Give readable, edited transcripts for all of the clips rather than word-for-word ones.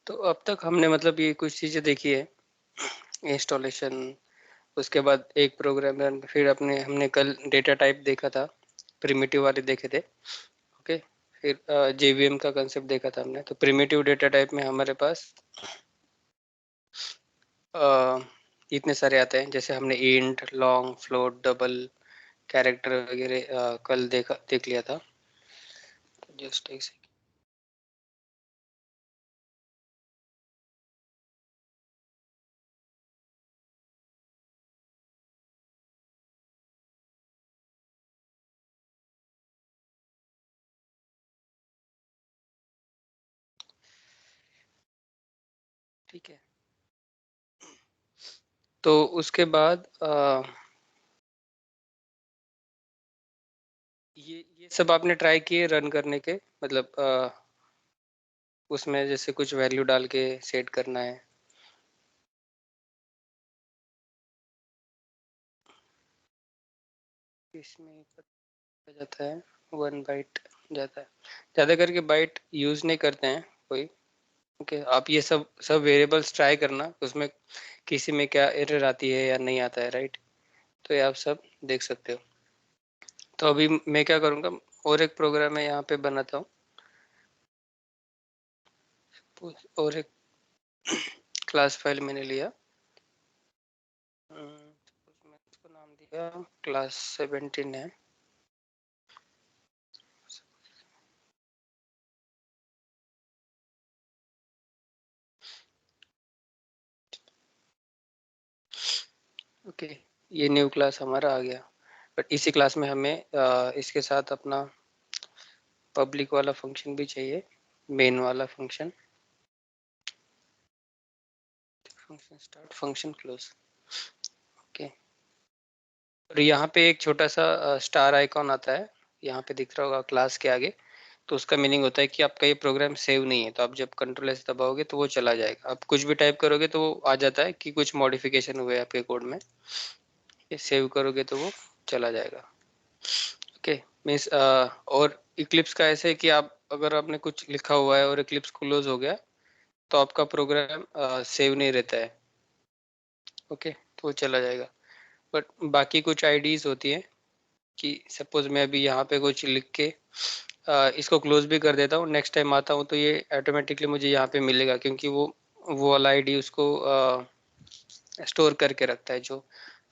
तो अब तक हमने मतलब ये कुछ चीज़ें देखी है, इंस्टॉलेशन, उसके बाद एक प्रोग्राम रन, फिर अपने हमने कल डेटा टाइप देखा था, प्रिमिटिव वाले देखे थे। ओके, फिर जेवीएम का कंसेप्ट देखा था हमने। तो प्रिमिटिव डेटा टाइप में हमारे पास इतने सारे आते हैं, जैसे हमने int, long, float, double, character वगैरह कल देख लिया था। जस्ट एक सेकंड। ठीक है, तो उसके बाद ये सब आपने ट्राई किए रन करने के, मतलब उसमें जैसे कुछ वैल्यू डाल के सेट करना है। इसमें पता जाता है 1 बाइट जाता है, ज़्यादा करके बाइट यूज़ नहीं करते हैं कोई। ओके, आप ये सब सब वेरिएबल्स ट्राई करना, उसमें किसी में क्या एरर आती है या नहीं आता है, राइट। तो ये आप सब देख सकते हो। तो अभी मैं क्या करूँगा, और एक प्रोग्राम है यहाँ पे बनाता हूँ, और एक क्लास फाइल मैंने लिया, उसमें इसको नाम दिया क्लास 17 है। ओके, ये न्यू क्लास हमारा आ गया। बट इसी क्लास में हमें इसके साथ अपना पब्लिक वाला फंक्शन भी चाहिए, मेन वाला function, function start, function close. Okay, और यहाँ पे एक छोटा सा स्टार आइकॉन आता है, यहाँ पे दिख रहा होगा क्लास के आगे। तो उसका मीनिंग होता है कि आपका ये प्रोग्राम सेव नहीं है। तो आप जब कंट्रोल एस दबाओगे तो वो चला जाएगा। आप कुछ भी टाइप करोगे तो वो आ जाता है कि कुछ मॉडिफिकेशन हुए आपके कोड में। ये सेव करोगे तो वो चला जाएगा। ओके, मीन्स और इक्लिप्स का ऐसे है कि आप अगर आपने कुछ लिखा हुआ है और इक्लिप्स क्लोज हो गया तो आपका प्रोग्राम सेव नहीं रहता है। ओके, तो वो चला जाएगा। बट बाकी कुछ आईडीज होती हैं कि सपोज मैं अभी यहाँ पे कुछ लिख के इसको क्लोज भी कर देता हूँ, नेक्स्ट टाइम आता हूँ तो ये ऑटोमेटिकली मुझे यहाँ पे मिलेगा, क्योंकि वो वाला आईडी उसको स्टोर करके रखता है, जो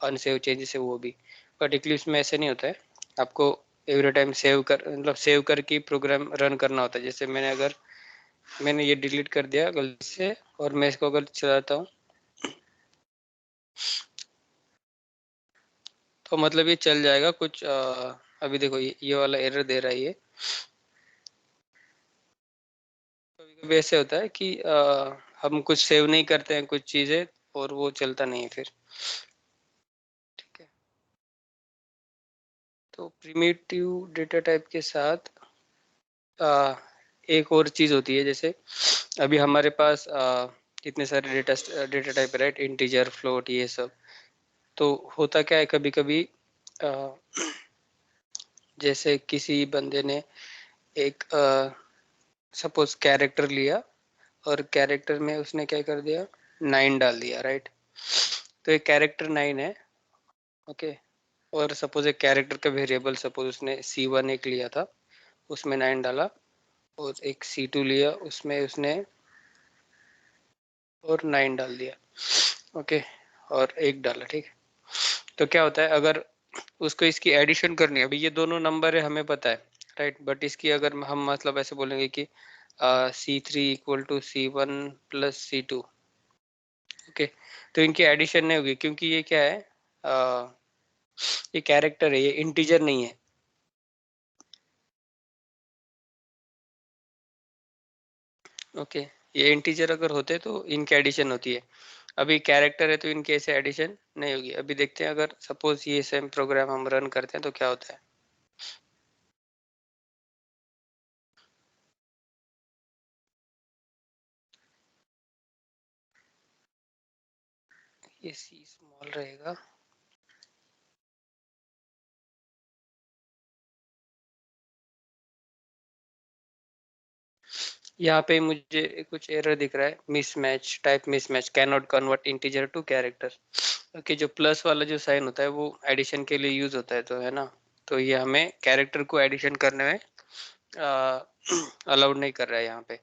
अनसेव चेंजेस है वो भी। बट इक्लिप्स में ऐसे नहीं होता है, आपको एवरी टाइम सेव कर, मतलब सेव करके प्रोग्राम रन करना होता है। जैसे मैंने ये डिलीट कर दिया गलती से, और मैं इसको अगर चलाता हूँ तो मतलब ये चल जाएगा कुछ। अभी देखो ये वाला एरर दे रहा है ये। कभी कभी ऐसे होता है कि हम कुछ सेव नहीं करते हैं कुछ चीजें, और वो चलता नहीं है फिर। ठीक है, तो प्रिमिटिव डेटा टाइप के साथ आ, एक और चीज होती है, जैसे अभी हमारे पास इतने सारे डेटा टाइप है, राइट, इंटीजर, फ्लोट, ये सब। तो होता क्या है कभी कभी, जैसे किसी बंदे ने एक सपोज कैरेक्टर लिया, और कैरेक्टर में उसने क्या कर दिया, 9 डाल दिया, राइट। तो एक कैरेक्टर 9 है। ओके, और सपोज एक कैरेक्टर का वेरिएबल, सपोज उसने C1 एक लिया था, उसमें 9 डाला, और एक C2 लिया, उसमें उसने और 9 डाल दिया। ओके, और एक डाला, ठीक। तो क्या होता है, अगर उसको इसकी एडिशन करनी है, अभी ये दोनों नंबर है हमें पता है, राइट। बट इसकी अगर हम मतलब ऐसे बोलेंगे कि C3 equal to C1 plus C2। Okay, तो इनकी एडिशन नहीं होगी, क्योंकि ये क्या है, आ, ये कैरेक्टर है, ये इंटीजर नहीं है। ओके, ये इंटीजर अगर होते तो इनकी एडिशन होती है। अभी कैरेक्टर है तो इनकी ऐसे एडिशन नहीं होगी। अभी देखते हैं, अगर सपोज ये सेम प्रोग्राम हम रन करते हैं तो क्या होता है। ये सी स्मॉल रहेगा, यहाँ पे मुझे कुछ एरर दिख रहा है, mismatch, type mismatch, can not convert integer to character. Okay, जो प्लस वाला जो साइन होता है वो एडिशन के लिए यूज होता है, तो है ना, तो ये हमें कैरेक्टर को एडिशन करने में अलाउड नहीं कर रहा है यहाँ पे।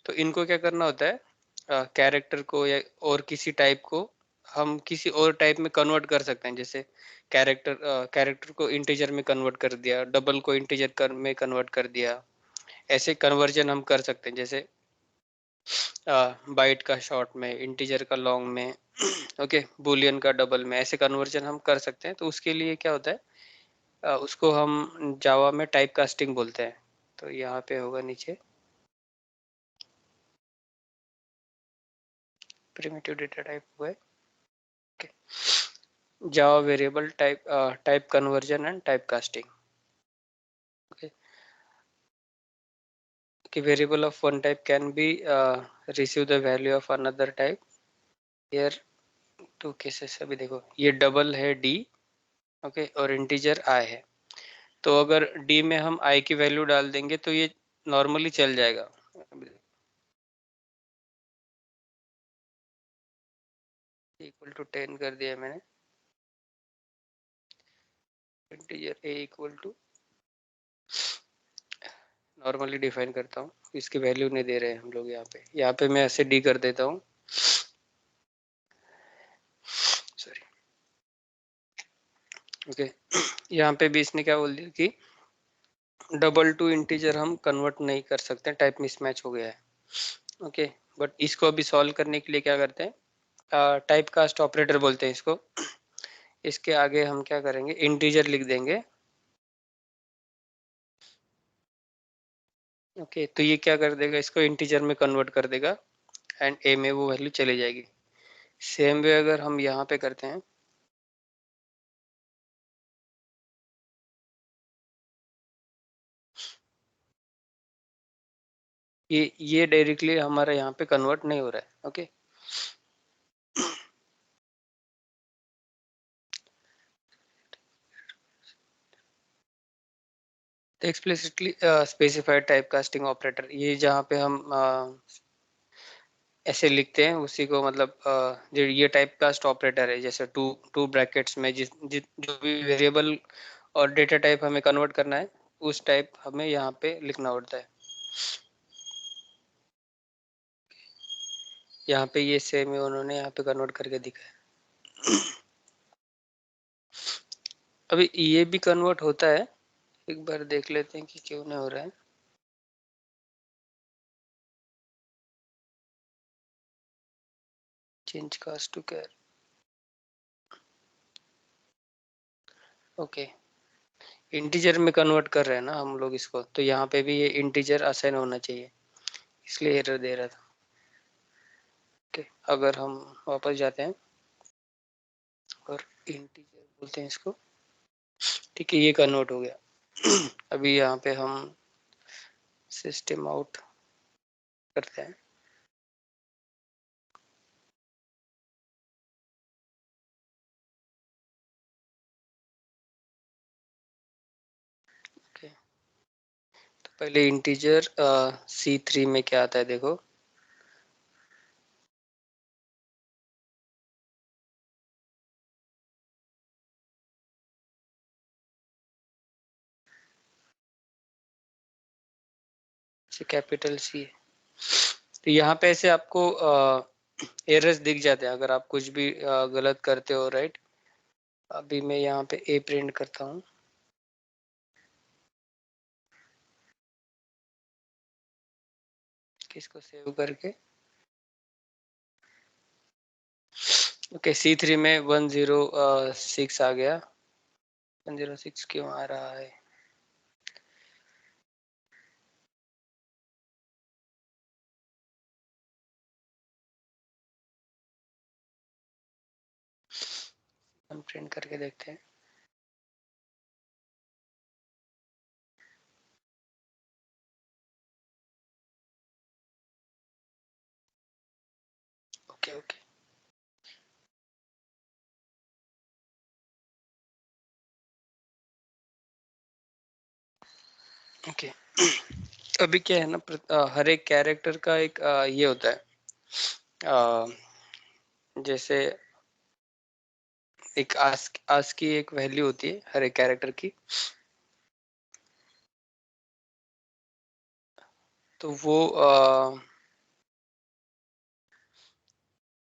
तो इनको क्या करना होता है, कैरेक्टर को या और किसी टाइप को हम किसी और टाइप में कन्वर्ट कर सकते हैं। जैसे कैरेक्टर को इंटीजर में कन्वर्ट कर दिया, डबल को इंटीजर में कन्वर्ट कर दिया, ऐसे कन्वर्जन हम कर सकते हैं। जैसे बाइट का शॉर्ट में, इंटीजर का लॉन्ग में, ओके, बुलियन का डबल में, ऐसे कन्वर्जन हम कर सकते हैं। तो उसके लिए क्या होता है, उसको हम जावा में टाइप कास्टिंग बोलते हैं। तो यहाँ पे होगा नीचे प्रिमिटिव डेटा टाइप हुआ है, okay, Java variable type conversion and type casting. Okay, कि variable of one type can be receive the value of another type। here two cases, अभी देखो ये डबल है d, ओके, और इंटीजर i है। तो अगर d में हम i की वैल्यू डाल देंगे तो ये नॉर्मली चल जाएगा। इक्वल टू 10 कर दिया मैंने, integer a equal to normally define करता हूँ, इसकी वैल्यू नहीं दे रहे हैं हम लोग यहाँ पे मैं ऐसे d कर देता हूँ, सॉरी, ओके। यहाँ पे भी इसने क्या बोल दिया कि डबल टू इंटीजर हम कन्वर्ट नहीं कर सकते, टाइप मिसमैच हो गया है, ओके। बट इसको अभी सॉल्व करने के लिए क्या करते हैं, टाइप कास्ट ऑपरेटर बोलते हैं इसको। इसके आगे हम क्या करेंगे, इंटीजर लिख देंगे, ओके। तो ये क्या कर देगा, इसको इंटीजर में कन्वर्ट कर देगा एंड ए में वो वैल्यू चली जाएगी। सेम वे अगर हम यहाँ पे करते हैं, ये डायरेक्टली हमारा यहाँ पे कन्वर्ट नहीं हो रहा है, ओके। तो explicitly specified type casting operator, ये जहाँ पे हम ऐसे लिखते हैं उसी को, मतलब जो ये टाइप कास्ट ऑपरेटर है, जैसे टू टू ब्रैकेट्स में जो भी वेरिएबल और डेटा टाइप हमें कन्वर्ट करना है, उस टाइप हमें यहाँ पे लिखना होता है। यहाँ पे ये सेम है, उन्होंने यहाँ पे कन्वर्ट करके दिखा है। अभी ये भी कन्वर्ट होता है, एक बार देख लेते हैं कि क्यों नहीं हो रहा है। Change cast to char, okay, integer में कन्वर्ट कर रहे हैं ना हम लोग इसको, तो यहाँ पे भी ये इंटीजर असाइन होना चाहिए, इसलिए एरर दे रहा था, ओके। अगर हम वापस जाते हैं और इंटीजर बोलते हैं इसको, ठीक है, ये कन्वर्ट हो गया। अभी यहाँ पे हम सिस्टम आउट करते हैं, ओके। तो पहले इंटीजर C3 में क्या आता है देखो, कैपिटल C है। तो यहाँ पे ऐसे आपको एरर्स दिख जाते हैं अगर आप कुछ भी गलत करते हो, राइट। अभी मैं यहाँ पे ए प्रिंट करता हूँ, किसको सेव करके, ओके। C3 में 106 आ गया, 106 क्यों आ रहा है, हम प्रिंट करके देखते हैं, ओके ओके ओके। अभी क्या है ना, हर एक कैरेक्टर का एक ये होता है, अ, जैसे एक आस्क की एक वैल्यू होती है हर एक कैरेक्टर की, तो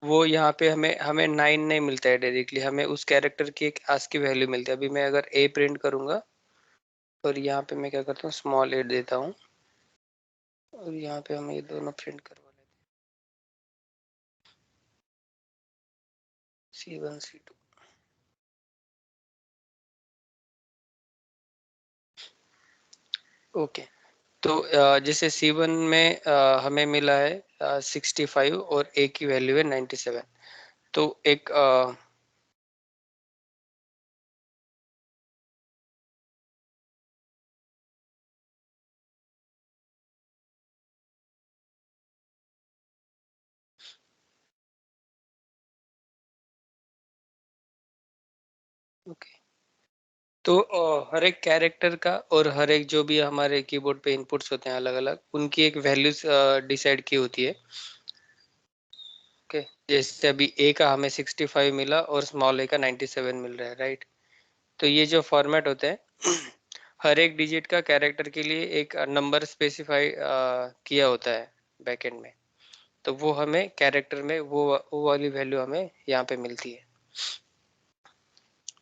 वो यहाँ पे हमें हमें 9 नहीं मिलता है डायरेक्टली, हमें उस कैरेक्टर की एक आस्क की वैल्यू मिलती है। अभी मैं अगर ए प्रिंट करूंगा और यहाँ पे मैं क्या करता हूँ, स्मॉल ए देता हूँ, और यहाँ पे हम ये दोनों प्रिंट करवा लेते हैं, C1 C2। ओके, तो जैसे C1 में हमें मिला है 65 और ए की वैल्यू है 97। तो एक ओके, तो हर एक कैरेक्टर का और हर एक जो भी हमारे कीबोर्ड पे इनपुट्स होते हैं अलग अलग, उनकी एक वैल्यूज डिसाइड की होती है। ओके, जैसे अभी ए का हमें 65 मिला और स्मॉल ए का 97 मिल रहा है, राइट। तो ये जो फॉर्मेट होते हैं हर एक डिजिट का कैरेक्टर के लिए एक नंबर स्पेसिफाई किया होता है बैकएंड में, तो वो हमें कैरेक्टर में वो वाली वैल्यू हमें यहाँ पे मिलती है।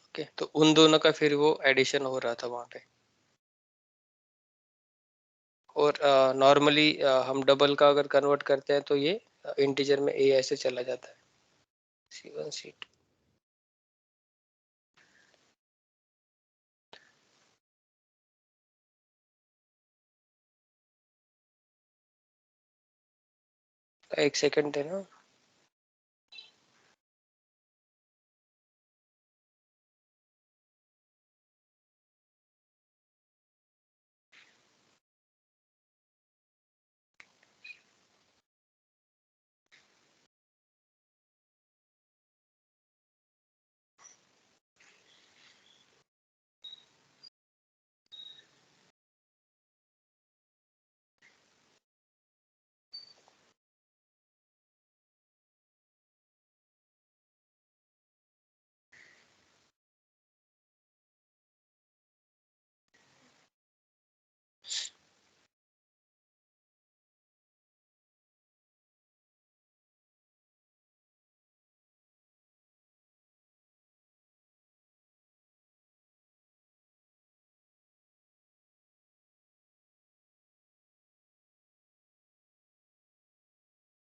ओके, तो उन दोनों का फिर वो एडिशन हो रहा था वहाँ पे। और नॉर्मली हम डबल का अगर कन्वर्ट करते हैं तो ये इंटीजर में ए ऐसे चला जाता है, C1 C2। एक सेकंड देना।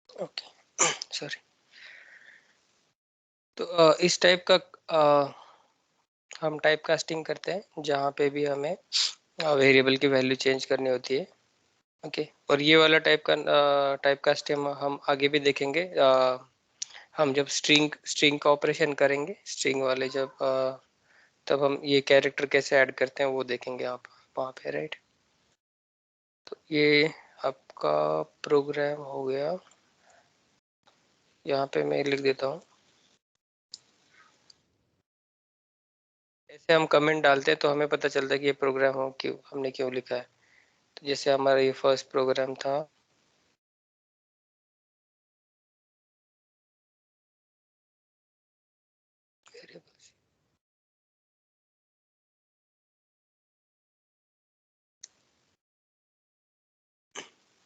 Okay, sorry. तो इस टाइप का हम टाइप कास्टिंग करते हैं जहाँ पे भी हमें वेरिएबल की वैल्यू चेंज करनी होती है। ओके, और ये वाला टाइप कास्ट हम आगे भी देखेंगे, हम जब स्ट्रिंग का ऑपरेशन करेंगे, स्ट्रिंग वाले जब तब हम ये कैरेक्टर कैसे ऐड करते हैं वो देखेंगे आप वहाँ पे, राइट। तो ये आपका प्रोग्राम हो गया, यहाँ पे मैं लिख देता हूँ। ऐसे हम कमेंट डालते हैं तो हमें पता चलता है कि ये प्रोग्राम हो क्यों, हमने क्यों लिखा है। तो जैसे हमारा ये फर्स्ट प्रोग्राम था,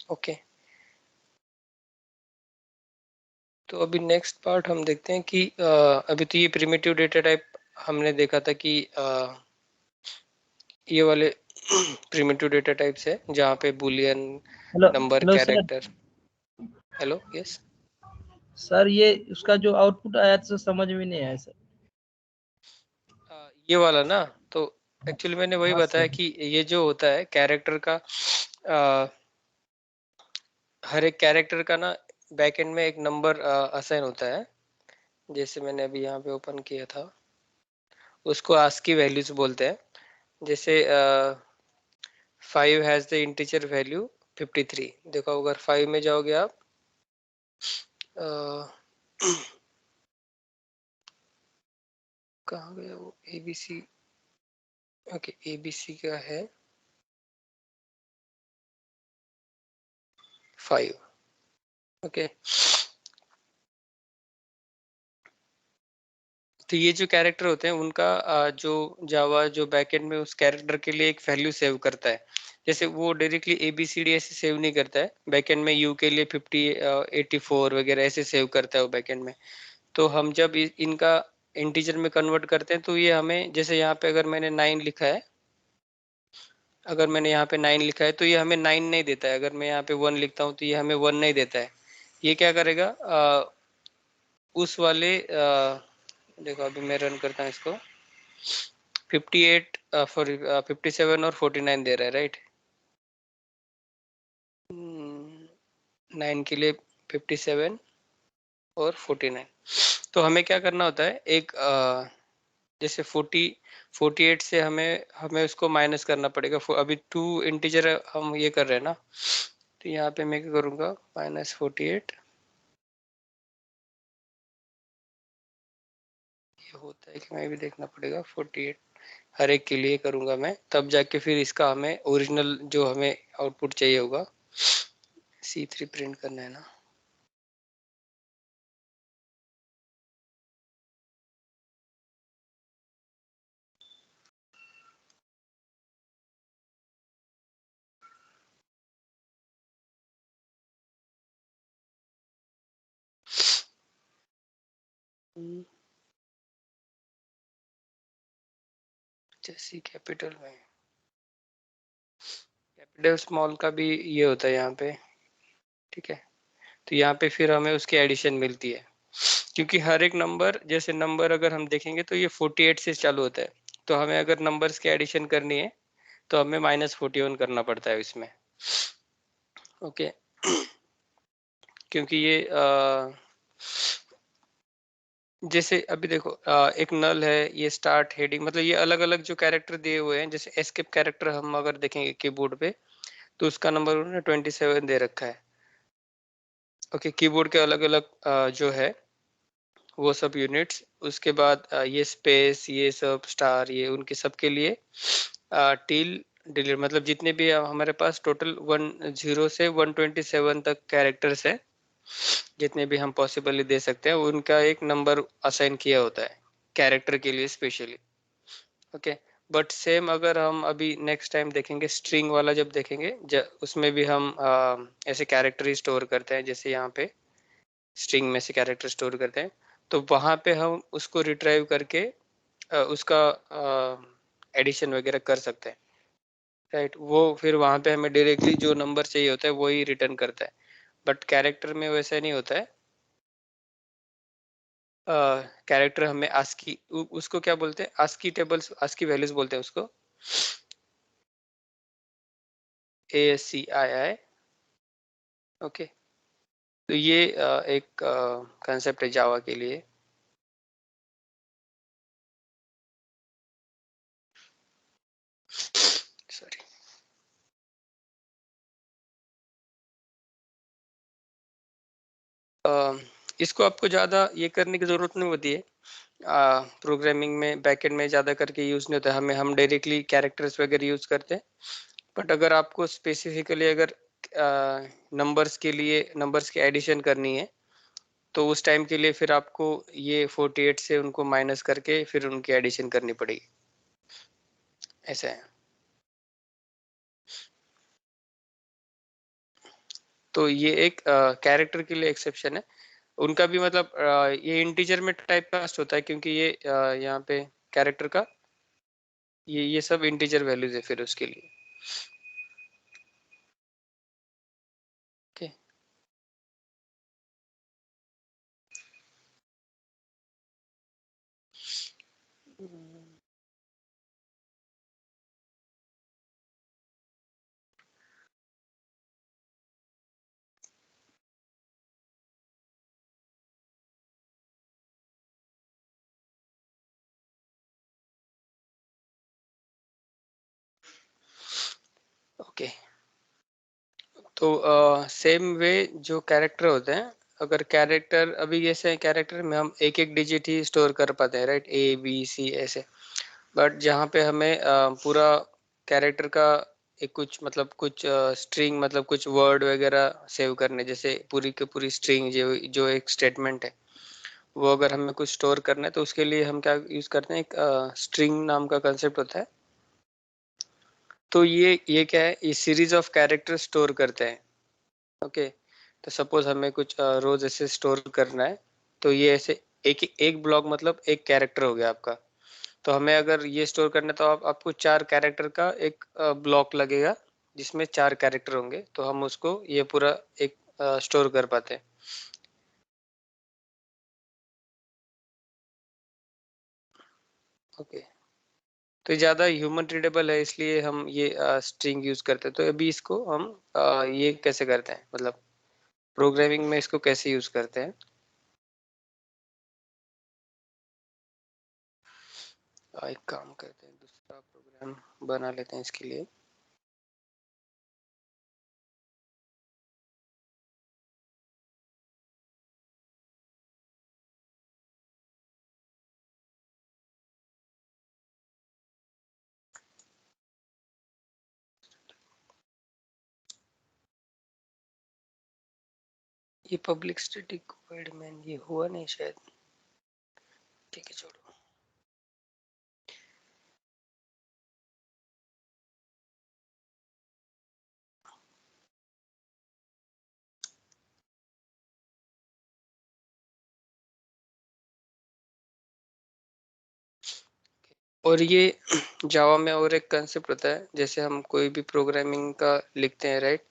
ओके। तो अभी नेक्स्ट पार्ट हम देखते हैं कि अभी तो ये प्रिमिटिव डेटा टाइप हमने देखा था कि ये वाले प्रिमिटिव डेटा टाइप्स है जहाँ पे Boolean, hello number, hello sir. Character. Hello, yes. Sir ये उसका जो आउटपुट आया तो समझ में नहीं आया सर। ये वाला ना, तो एक्चुअली मैंने वही हाँ बताया सर। कि ये जो होता है कैरेक्टर का, अ, हर एक कैरेक्टर का ना बैक एंड में एक नंबर असाइन होता है। जैसे मैंने अभी यहाँ पे ओपन किया था, उसको आस्क की वैल्यूज बोलते हैं। जैसे 5 हैज द इंटीजर वैल्यू 53। देखो अगर 5 में जाओगे आप, अ, कहाँ गया वो, ABC। ओके, ABC का है 5। ओके, तो ये जो कैरेक्टर होते हैं उनका जो जावा जो बैकएंड में उस कैरेक्टर के लिए एक वैल्यू सेव करता है। जैसे वो डायरेक्टली ABCD ऐसे सेव नहीं करता है, बैकएंड में यू के लिए 50 84 वगैरह ऐसे सेव करता है वो बैकएंड में। तो हम जब इनका इंटीजर में कन्वर्ट करते हैं तो ये हमें, जैसे यहाँ पे अगर मैंने 9 लिखा है, अगर मैंने यहाँ पे 9 लिखा है तो ये हमें 9 नहीं देता है। अगर मैं यहाँ पे 1 लिखता हूँ तो ये हमें 1 नहीं देता है। ये क्या करेगा, उस वाले देखो अभी मैं रन करता हूँ इसको, 58 फॉर 57 और 49 दे रहा है, राइट। 9 के लिए 57 और 49। तो हमें क्या करना होता है, एक जैसे 48 से हमें हमें उसको माइनस करना पड़ेगा। अभी 2 इंटीजर हम ये कर रहे हैं ना, तो यहाँ पे मैं क्या करूँगा, -48 ये होता है कि मैं भी देखना पड़ेगा। 48 हर एक के लिए करूँगा मैं, तब जाके फिर इसका हमें ओरिजिनल जो हमें आउटपुट चाहिए होगा। C3 प्रिंट करना है ना। जैसे कैपिटल में, कैपिटल स्मॉल का भी ये होता है यहाँ पे, ठीक है। तो यहाँ पे फिर हमें उसकी एडिशन मिलती है, क्योंकि हर एक नंबर, जैसे नंबर अगर हम देखेंगे तो ये 48 से चालू होता है। तो हमें अगर नंबर्स की एडिशन करनी है तो हमें -41 करना पड़ता है इसमें। ओके, क्योंकि ये जैसे अभी देखो एक नल है, ये स्टार्ट हेडिंग, मतलब ये अलग अलग जो कैरेक्टर दिए हुए हैं। जैसे एस्केप कैरेक्टर हम अगर देखेंगे कीबोर्ड पे तो उसका नंबर उन्होंने 27 दे रखा है। ओके, कीबोर्ड के अलग अलग जो है वो सब यूनिट्स, उसके बाद ये स्पेस, ये सब स्टार, ये उनके सब के लिए टील डिलीट, मतलब जितने भी हमारे पास टोटल 10 से 127 तक कैरेक्टर्स है, जितने भी हम पॉसिबली दे सकते हैं, उनका एक नंबर असाइन किया होता है कैरेक्टर के लिए स्पेशली। ओके, बट सेम अगर हम अभी नेक्स्ट टाइम देखेंगे स्ट्रिंग वाला, जब देखेंगे उसमें भी हम ऐसे कैरेक्टर ही स्टोर करते हैं। जैसे यहाँ पे स्ट्रिंग में से कैरेक्टर स्टोर करते हैं, तो वहाँ पे हम उसको रिट्राइव करके उसका एडिशन वगैरह कर सकते हैं, राइट। वो फिर वहाँ पे हमें डायरेक्टली जो नंबर चाहिए होता है वही रिटर्न करता है। बट कैरेक्टर में वैसा नहीं होता है। कैरेक्टर हमें आस्की, उसको क्या बोलते हैं, आस्की टेबल्स, आस्की वैल्यूज बोलते हैं उसको, ASCII। ओके, तो ये एक कंसेप्ट है जावा के लिए। सॉरी, इसको आपको ज़्यादा ये करने की ज़रूरत नहीं होती है। प्रोग्रामिंग में बैकएंड में ज़्यादा करके यूज़ नहीं होता है, हम डायरेक्टली कैरेक्टर्स वगैरह यूज़ करते हैं। बट अगर आपको स्पेसिफिकली अगर नंबर्स के लिए नंबर्स की एडिशन करनी है तो उस टाइम के लिए फिर आपको ये 48 से उनको माइनस करके फिर उनकी एडिशन करनी पड़ेगी, ऐसा है। तो ये एक कैरेक्टर के लिए एक्सेप्शन है। उनका भी मतलब ये इंटीजर में टाइप कास्ट होता है, क्योंकि ये यहाँ पे कैरेक्टर का ये सब इंटीजर वैल्यूज है फिर उसके लिए। Okay, okay. तो सेम वे जो कैरेक्टर होते हैं, अगर कैरेक्टर अभी जैसे कैरेक्टर में हम एक एक डिजिट ही स्टोर कर पाते हैं, राइट, A B C ऐसे। बट जहाँ पे हमें पूरा कैरेक्टर का एक कुछ मतलब कुछ स्ट्रिंग मतलब कुछ वर्ड वगैरह सेव करने, जैसे पूरी की पूरी स्ट्रिंग जो एक स्टेटमेंट है वो अगर हमें कुछ स्टोर करना है तो उसके लिए हम क्या यूज करते हैं, एक स्ट्रिंग नाम का कंसेप्ट होता है। तो ये क्या है, ये सीरीज ऑफ कैरेक्टर स्टोर करते हैं। ओके, तो सपोज हमें कुछ रोज ऐसे स्टोर करना है, तो ये ऐसे एक एक ब्लॉक मतलब एक कैरेक्टर हो गया आपका। तो हमें अगर ये स्टोर करना है तो आपको 4 कैरेक्टर का एक ब्लॉक लगेगा जिसमें 4 कैरेक्टर होंगे, तो हम उसको ये पूरा एक स्टोर कर पाते हैं। ओके, तो ज़्यादा ह्यूमन रीडेबल है इसलिए हम ये स्ट्रिंग यूज करते हैं। तो अभी इसको हम ये कैसे करते हैं, मतलब प्रोग्रामिंग में इसको कैसे यूज करते हैं। एक काम करते हैं, दूसरा प्रोग्राम बना लेते हैं इसके लिए। ये पब्लिक स्टैटिक वॉइड मैन ये हुआ नहीं शायद, ठीक है छोड़ो। और ये जावा में और एक कंसेप्ट होता है, जैसे हम कोई भी प्रोग्रामिंग का लिखते हैं राइट,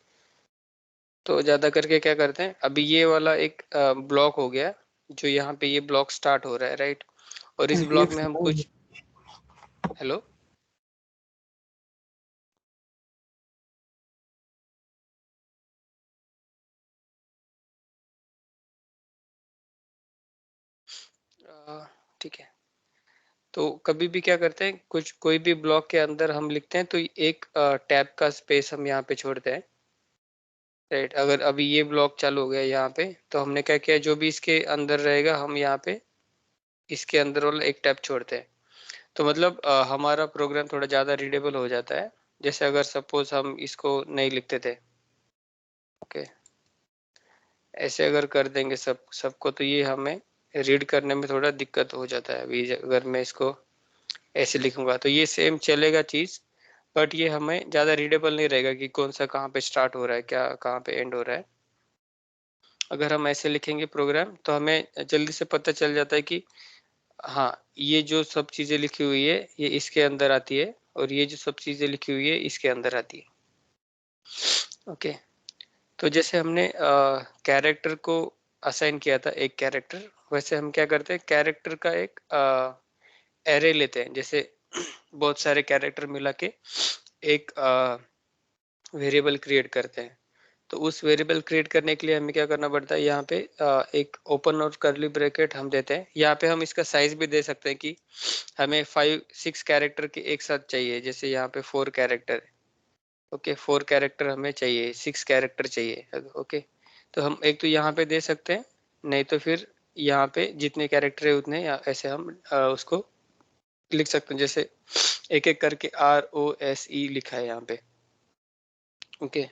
तो ज्यादा करके क्या करते हैं, अभी ये वाला एक ब्लॉक हो गया जो यहाँ पे ये ब्लॉक स्टार्ट हो रहा है राइट, और इस ब्लॉक में हम कुछ, हेलो, ठीक है। तो कभी भी क्या करते हैं, कुछ कोई भी ब्लॉक के अंदर हम लिखते हैं तो एक टैब का स्पेस हम यहाँ पे छोड़ते हैं राइट। अगर अभी ये ब्लॉक चालू हो गया यहाँ पे, तो हमने क्या किया, जो भी इसके अंदर रहेगा हम यहाँ पे इसके अंदर वाला एक टैब छोड़ते हैं। तो मतलब हमारा प्रोग्राम थोड़ा ज़्यादा रीडेबल हो जाता है। जैसे अगर सपोज हम इसको नहीं लिखते थे, ओके, ऐसे अगर कर देंगे सबको तो ये हमें रीड करने में थोड़ा दिक्कत हो जाता है। अभी अगर मैं इसको ऐसे लिखूंगा तो ये सेम चलेगा चीज़, बट ये हमें ज़्यादा रीडेबल नहीं रहेगा कि कौन सा कहाँ पे स्टार्ट हो रहा है, क्या कहाँ पे एंड हो रहा है। अगर हम ऐसे लिखेंगे प्रोग्राम तो हमें जल्दी से पता चल जाता है कि हाँ, ये जो सब चीज़ें लिखी हुई है ये इसके अंदर आती है, और ये जो सब चीज़ें लिखी हुई है इसके अंदर आती है। ओके, तो जैसे हमने कैरेक्टर को असाइन किया था एक कैरेक्टर, वैसे हम क्या करते हैं, कैरेक्टर का एक एरे लेते हैं। जैसे बहुत सारे कैरेक्टर मिला के एक वेरिएबल क्रिएट करते हैं। तो उस वेरिएबल क्रिएट करने के लिए हमें क्या करना पड़ता है, यहाँ पे एक ओपन और कर्ली ब्रैकेट हम देते हैं। यहाँ पे हम इसका साइज भी दे सकते हैं कि हमें 5-6 कैरेक्टर के एक साथ चाहिए। जैसे यहाँ पे 4 कैरेक्टर, ओके, 4 कैरेक्टर हमें चाहिए, 6 कैरेक्टर चाहिए, ओके। तो हम एक तो यहाँ पे दे सकते हैं, नहीं तो फिर यहाँ पे जितने कैरेक्टर है उतने ऐसे हम उसको लिख सकते हैं। जैसे एक एक करके ROSE लिखा है यहाँ पे, ओके।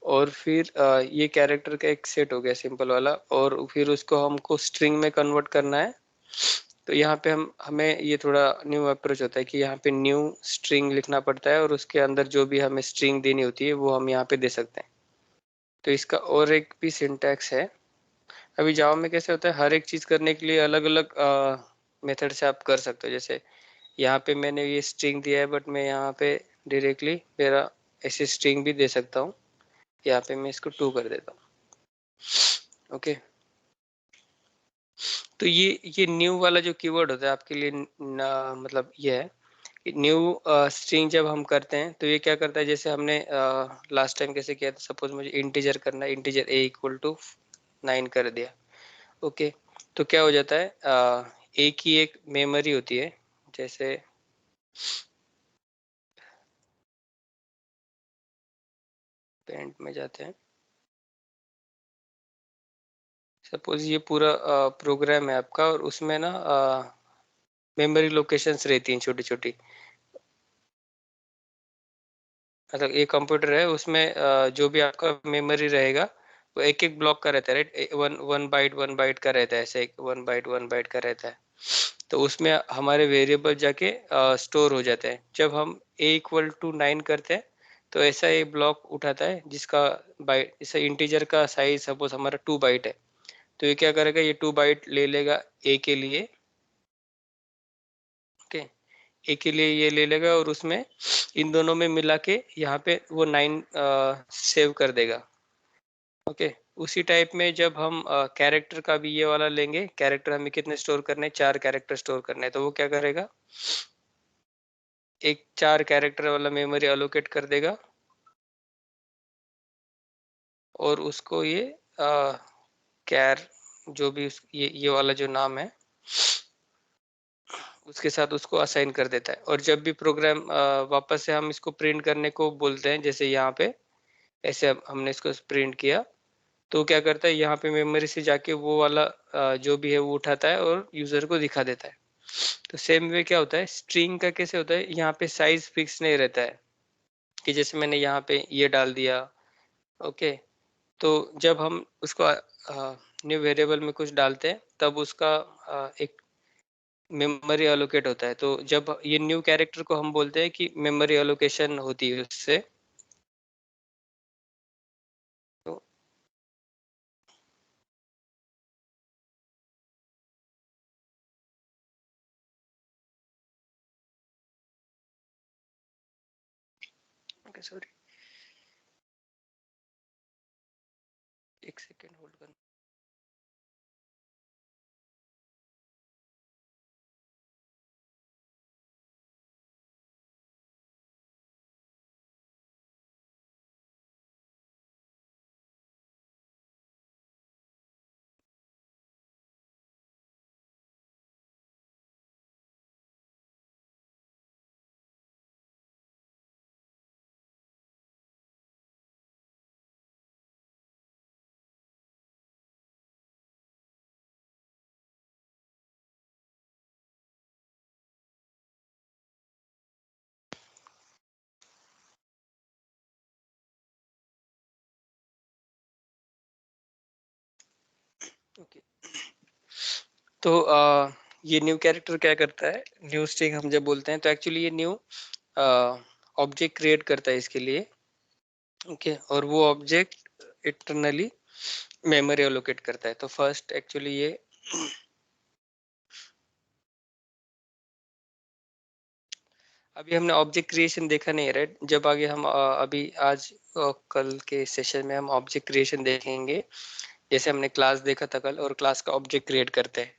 और फिर ये कैरेक्टर का एक सेट हो गया सिंपल वाला, और फिर उसको हमको स्ट्रिंग में कन्वर्ट करना है। तो यहाँ पे हमें ये थोड़ा न्यू अप्रोच होता है कि यहाँ पे न्यू स्ट्रिंग लिखना पड़ता है, और उसके अंदर जो भी हमें स्ट्रिंग देनी होती है वो हम यहाँ पे दे सकते हैं। तो इसका और एक भी सिंटैक्स है। अभी जावा में कैसे होता है, हर एक चीज करने के लिए अलग अलग मेथड से आप कर सकते हो। जैसे यहाँ पे मैंने ये स्ट्रिंग दिया है, बट मैं यहाँ पे डायरेक्टली मेरा ऐसे स्ट्रिंग भी दे सकता हूँ। यहाँ पे मैं इसको 2 कर देता हूँ, ओके। तो ये न्यू वाला जो कीवर्ड होता है आपके लिए मतलब ये है कि न्यू स्ट्रिंग जब हम करते हैं तो ये क्या करता है, जैसे हमने लास्ट टाइम कैसे किया था, सपोज मुझे इंटीजर करना है, इंटीजर A = 9 कर दिया, ओके। तो क्या हो जाता है, ए की एक मेमोरी होती है। जैसे पेंट में जाते हैं, सपोज ये पूरा प्रोग्राम है आपका, और उसमें ना मेमोरी लोकेशंस रहती हैं छोटी छोटी। मतलब ये कंप्यूटर है, उसमें जो भी आपका मेमोरी रहेगा वो एक एक ब्लॉक का रहता है, राइट। वन बाइट का रहता है, ऐसे एक वन बाइट का रहता है। तो उसमें हमारे वेरिएबल जाके स्टोर हो जाते हैं। जब हम a = 9 करते हैं तो ऐसा एक ब्लॉक उठाता है जिसका बाइट, जैसे इंटीजर का साइज सपोज हमारा 2 बाइट है, तो ये क्या करेगा, ये 2 बाइट ले लेगा ए के लिए। ओके, ए के लिए ये ले लेगा और उसमें इन दोनों में मिला के यहाँ पे वो 9 सेव कर देगा। ओके, उसी टाइप में जब हम कैरेक्टर का भी ये वाला लेंगे, कैरेक्टर हमें कितने स्टोर करने हैं, 4 कैरेक्टर स्टोर करने हैं, तो वो क्या करेगा, एक 4 कैरेक्टर वाला मेमोरी अलोकेट कर देगा और उसको ये कैर जो भी ये वाला जो नाम है उसके साथ उसको असाइन कर देता है। और जब भी प्रोग्राम वापस से हम इसको प्रिंट करने को बोलते हैं, जैसे यहाँ पे ऐसे हमने इसको प्रिंट किया, तो क्या करता है, यहाँ पे मेमोरी से जाके वो वाला जो भी है वो उठाता है और यूजर को दिखा देता है। तो सेम वे क्या होता है, स्ट्रिंग का कैसे होता है, यहाँ पे साइज फिक्स नहीं रहता है कि जैसे मैंने यहाँ पे ये डाल दिया। ओके, तो जब हम उसको न्यू वेरिएबल में कुछ डालते हैं तब उसका एक मेमोरी एलोकेट होता है। तो जब ये न्यू कैरेक्टर को हम बोलते हैं कि मेमोरी एलोकेशन होती है उससे। तो ओके, सॉरी, एक सेकेंड होल्ड करना। ओके, तो ये न्यू कैरेक्टर क्या करता है, न्यू स्ट्रिंग हम जब बोलते हैं तो एक्चुअली ये न्यू ऑब्जेक्ट क्रिएट करता है इसके लिए। ओके, और वो ऑब्जेक्ट इंटरनली मेमोरी एलोकेट करता है। तो फर्स्ट एक्चुअली ये अभी हमने ऑब्जेक्ट क्रिएशन देखा नहीं है, राइट। जब आगे हम अभी आज कल के सेशन में हम ऑब्जेक्ट क्रिएशन देखेंगे, जैसे हमने क्लास देखा था कल, और क्लास का ऑब्जेक्ट क्रिएट करते हैं।